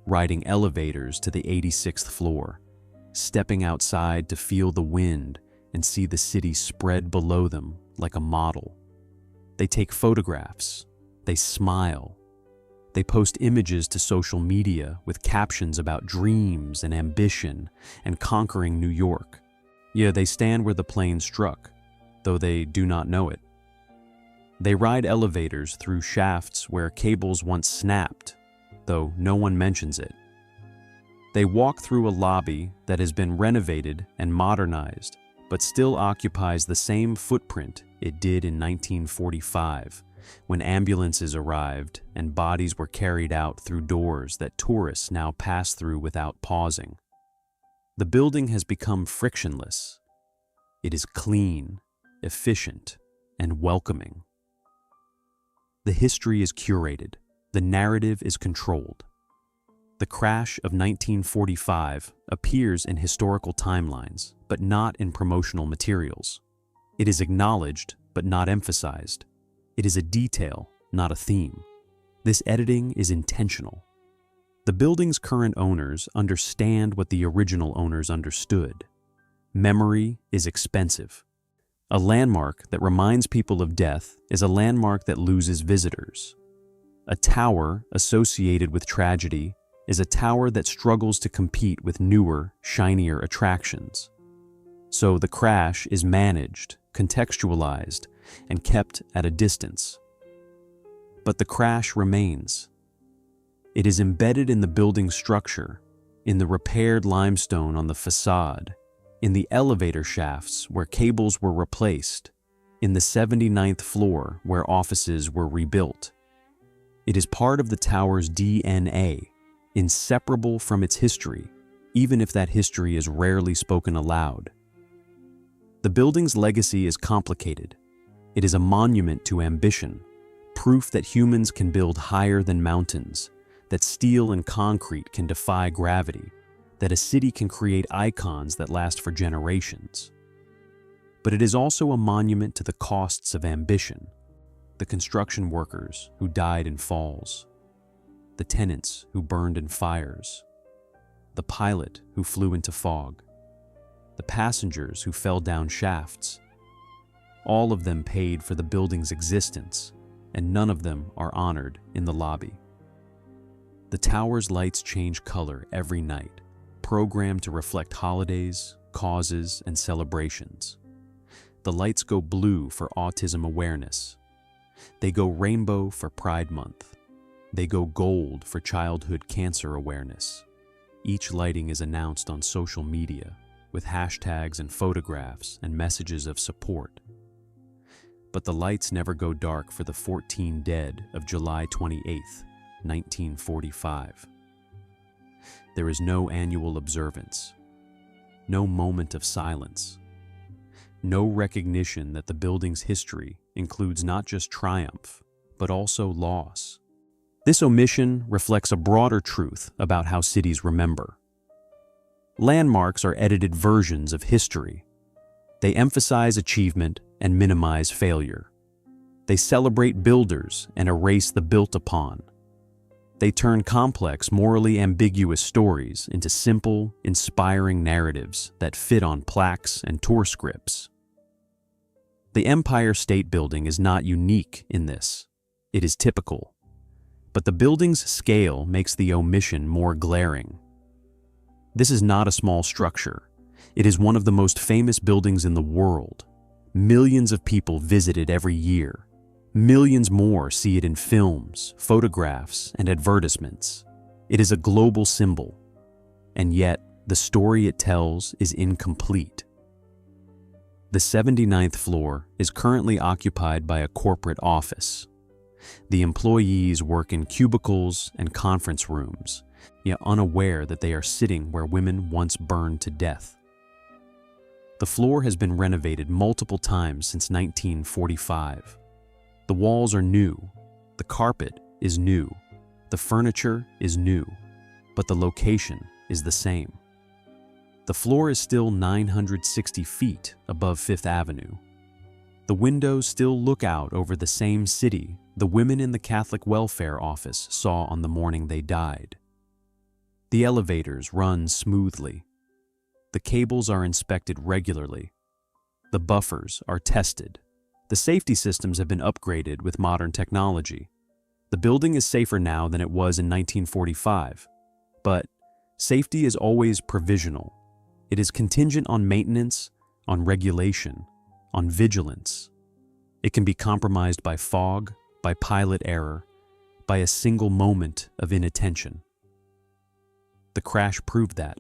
riding elevators to the 86th floor, stepping outside to feel the wind and see the city spread below them like a model. They take photographs, they smile, they post images to social media with captions about dreams and ambition and conquering New York. Yeah, they stand where the plane struck, though they do not know it. They ride elevators through shafts where cables once snapped, though no one mentions it. They walk through a lobby that has been renovated and modernized, but still occupies the same footprint it did in 1945, when ambulances arrived and bodies were carried out through doors that tourists now pass through without pausing. The building has become frictionless. It is clean, efficient, and welcoming. The history is curated. The narrative is controlled. The crash of 1945 appears in historical timelines, but not in promotional materials. It is acknowledged, but not emphasized. It is a detail, not a theme. This editing is intentional. The building's current owners understand what the original owners understood. Memory is expensive. A landmark that reminds people of death is a landmark that loses visitors. A tower associated with tragedy is a tower that struggles to compete with newer, shinier attractions. So the crash is managed, contextualized, and kept at a distance. But the crash remains. It is embedded in the building's structure, in the repaired limestone on the facade, in the elevator shafts where cables were replaced, in the 79th floor where offices were rebuilt. It is part of the tower's DNA, inseparable from its history, even if that history is rarely spoken aloud. The building's legacy is complicated. It is a monument to ambition, proof that humans can build higher than mountains, that steel and concrete can defy gravity, that a city can create icons that last for generations. But it is also a monument to the costs of ambition, the construction workers who died in falls, the tenants who burned in fires, the pilot who flew into fog, the passengers who fell down shafts. All of them paid for the building's existence, and none of them are honored in the lobby. The tower's lights change color every night, programmed to reflect holidays, causes, and celebrations. The lights go blue for autism awareness. They go rainbow for Pride Month. They go gold for childhood cancer awareness. Each lighting is announced on social media with hashtags and photographs and messages of support. But the lights never go dark for the 14 dead of July 28th, 1945. There is no annual observance, no moment of silence, no recognition that the building's history includes not just triumph, but also loss. This omission reflects a broader truth about how cities remember. Landmarks are edited versions of history. They emphasize achievement and minimize failure. They celebrate builders and erase the built upon. They turn complex, morally ambiguous stories into simple, inspiring narratives that fit on plaques and tour scripts. The Empire State Building is not unique in this. It is typical. But the building's scale makes the omission more glaring. This is not a small structure. It is one of the most famous buildings in the world. Millions of people visit it every year. Millions more see it in films, photographs, and advertisements. It is a global symbol, and yet the story it tells is incomplete. The 79th floor is currently occupied by a corporate office. The employees work in cubicles and conference rooms, yet unaware that they are sitting where women once burned to death. The floor has been renovated multiple times since 1945. The walls are new, the carpet is new, the furniture is new, but the location is the same. The floor is still 960 feet above Fifth Avenue. The windows still look out over the same city the women in the Catholic Welfare Office saw on the morning they died. The elevators run smoothly. The cables are inspected regularly. The buffers are tested. The safety systems have been upgraded with modern technology. The building is safer now than it was in 1945. But safety is always provisional. It is contingent on maintenance, on regulation, on vigilance. It can be compromised by fog, by pilot error, by a single moment of inattention. The crash proved that.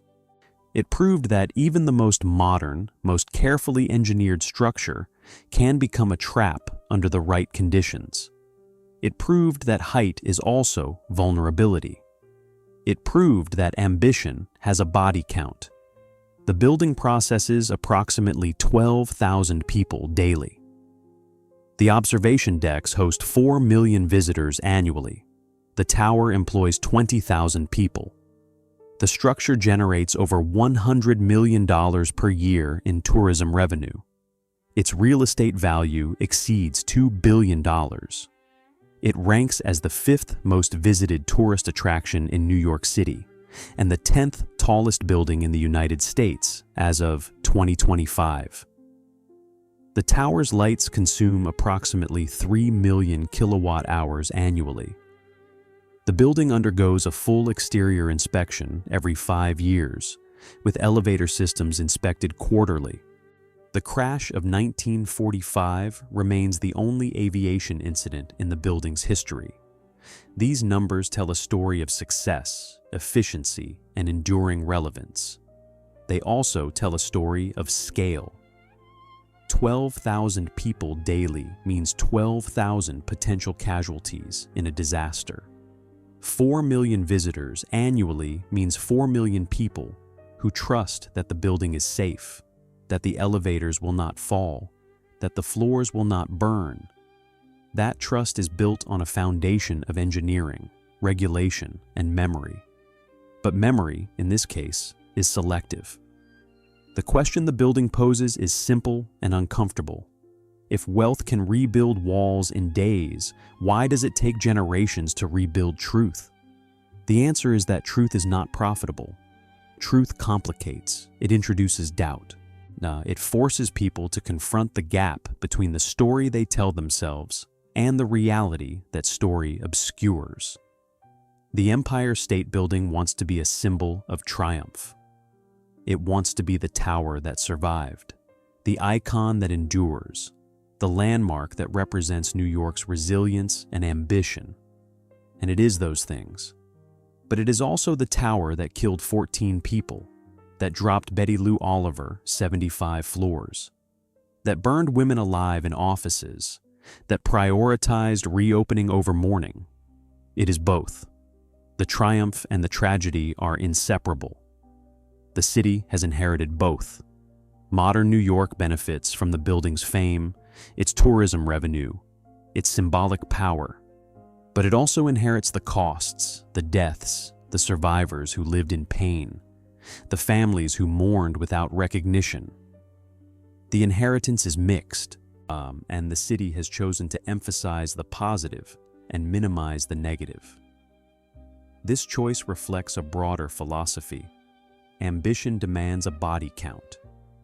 It proved that even the most modern, most carefully engineered structure can become a trap under the right conditions. It proved that height is also vulnerability. It proved that ambition has a body count. The building processes approximately 12,000 people daily. The observation decks host 4 million visitors annually. The tower employs 20,000 people. The structure generates over $100 million per year in tourism revenue. Its real estate value exceeds $2 billion. It ranks as the 5th most visited tourist attraction in New York City and the 10th tallest building in the United States as of 2025. The tower's lights consume approximately 3 million kilowatt hours annually. The building undergoes a full exterior inspection every 5 years, with elevator systems inspected quarterly. The crash of 1945 remains the only aviation incident in the building's history. These numbers tell a story of success, efficiency, and enduring relevance. They also tell a story of scale. 12,000 people daily means 12,000 potential casualties in a disaster. 4 million visitors annually means 4 million people who trust that the building is safe, that the elevators will not fall, that the floors will not burn. That trust is built on a foundation of engineering, regulation, and memory. But memory, in this case, is selective. The question the building poses is simple and uncomfortable. If wealth can rebuild walls in days, why does it take generations to rebuild truth? The answer is that truth is not profitable. Truth complicates. It introduces doubt. It forces people to confront the gap between the story they tell themselves and the reality that story obscures. The Empire State Building wants to be a symbol of triumph. It wants to be the tower that survived, the icon that endures, the landmark that represents New York's resilience and ambition. And it is those things. But it is also the tower that killed 14 people, that dropped Betty Lou Oliver 75 floors, that burned women alive in offices, that prioritized reopening over mourning. It is both. The triumph and the tragedy are inseparable. The city has inherited both. Modern New York benefits from the building's fame, its tourism revenue, its symbolic power. But it also inherits the costs, the deaths, the survivors who lived in pain, the families who mourned without recognition. The inheritance is mixed, and the city has chosen to emphasize the positive and minimize the negative. This choice reflects a broader philosophy. Ambition demands a body count.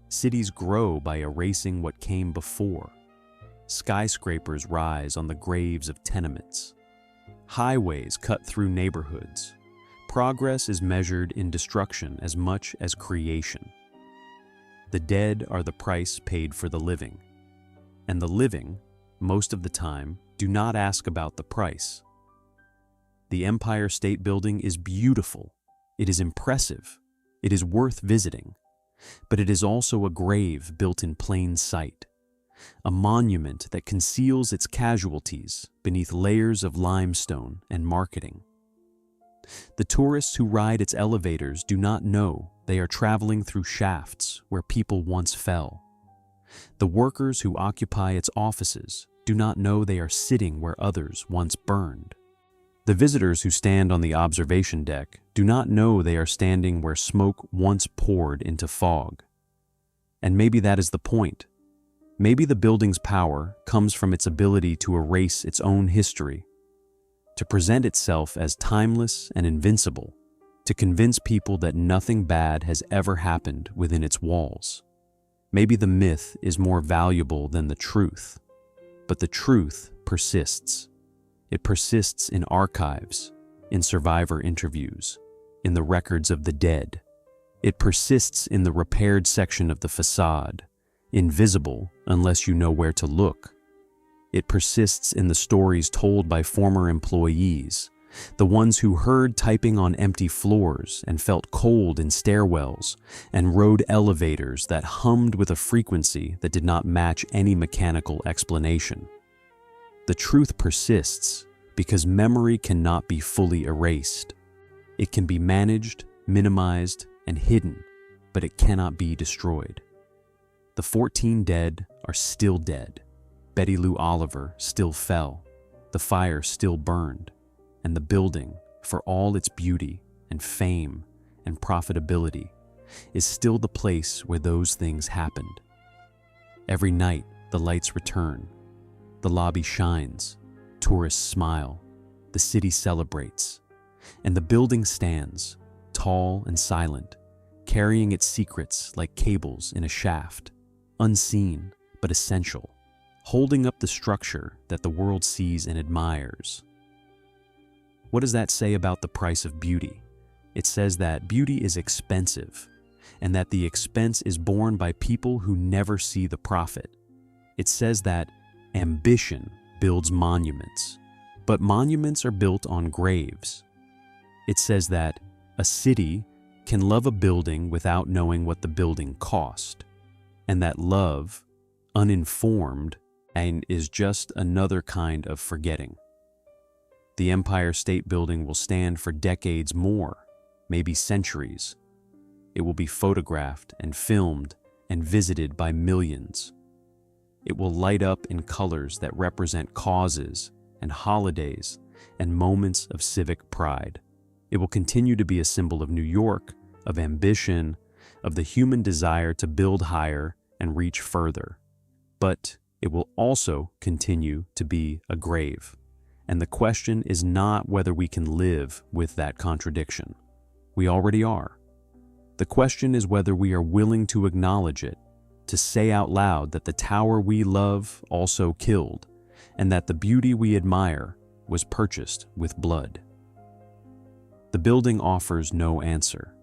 Cities grow by erasing what came before. Skyscrapers rise on the graves of tenements. Highways cut through neighborhoods. Progress is measured in destruction as much as creation. The dead are the price paid for the living. And the living, most of the time, do not ask about the price. The Empire State Building is beautiful. It is impressive. It is worth visiting. But it is also a grave built in plain sight. a monument that conceals its casualties beneath layers of limestone and marketing. The tourists who ride its elevators do not know they are traveling through shafts where people once fell. The workers who occupy its offices do not know they are sitting where others once burned. The visitors who stand on the observation deck do not know they are standing where smoke once poured into fog. And maybe that is the point. Maybe the building's power comes from its ability to erase its own history, to present itself as timeless and invincible, to convince people that nothing bad has ever happened within its walls. Maybe the myth is more valuable than the truth, but the truth persists. It persists in archives, in survivor interviews, in the records of the dead. It persists in the repaired section of the facade, invisible unless you know where to look. It persists in the stories told by former employees, the ones who heard typing on empty floors and felt cold in stairwells and rode elevators that hummed with a frequency that did not match any mechanical explanation. The truth persists because memory cannot be fully erased. It can be managed, minimized, and hidden, but it cannot be destroyed. The 14 dead are still dead. Betty Lou Oliver still fell. The fire still burned. And the building, for all its beauty and fame and profitability, is still the place where those things happened. Every night, the lights return. The lobby shines. Tourists smile. The city celebrates. And the building stands, tall and silent, carrying its secrets like cables in a shaft, unseen but essential, holding up the structure that the world sees and admires. What does that say about the price of beauty? It says that beauty is expensive, and that the expense is borne by people who never see the profit. It says that ambition builds monuments, but monuments are built on graves. It says that a city can love a building without knowing what the building cost, and that love, uninformed, and is just another kind of forgetting. The Empire State Building will stand for decades more, maybe centuries. It will be photographed and filmed and visited by millions. It will light up in colors that represent causes and holidays and moments of civic pride. It will continue to be a symbol of New York, of ambition, of the human desire to build higher and reach further. But it will also continue to be a grave. And the question is not whether we can live with that contradiction. We already are. The question is whether we are willing to acknowledge it, to say out loud that the tower we love also killed, and that the beauty we admire was purchased with blood. The building offers no answer.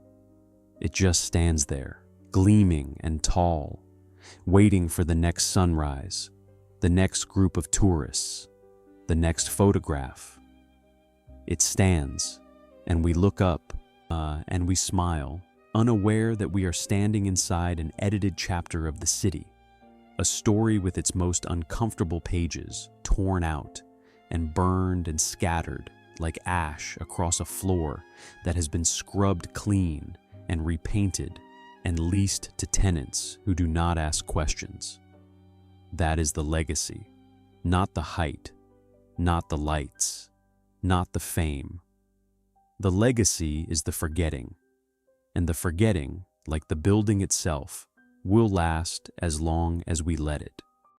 It just stands there, gleaming and tall, waiting for the next sunrise, the next group of tourists, the next photograph. It stands, and we look up, and we smile, unaware that we are standing inside an edited chapter of the city, a story with its most uncomfortable pages torn out and burned and scattered like ash across a floor that has been scrubbed clean and repainted and leased to tenants who do not ask questions. That is the legacy, not the height, not the lights, not the fame. The legacy is the forgetting, and the forgetting, like the building itself, will last as long as we let it.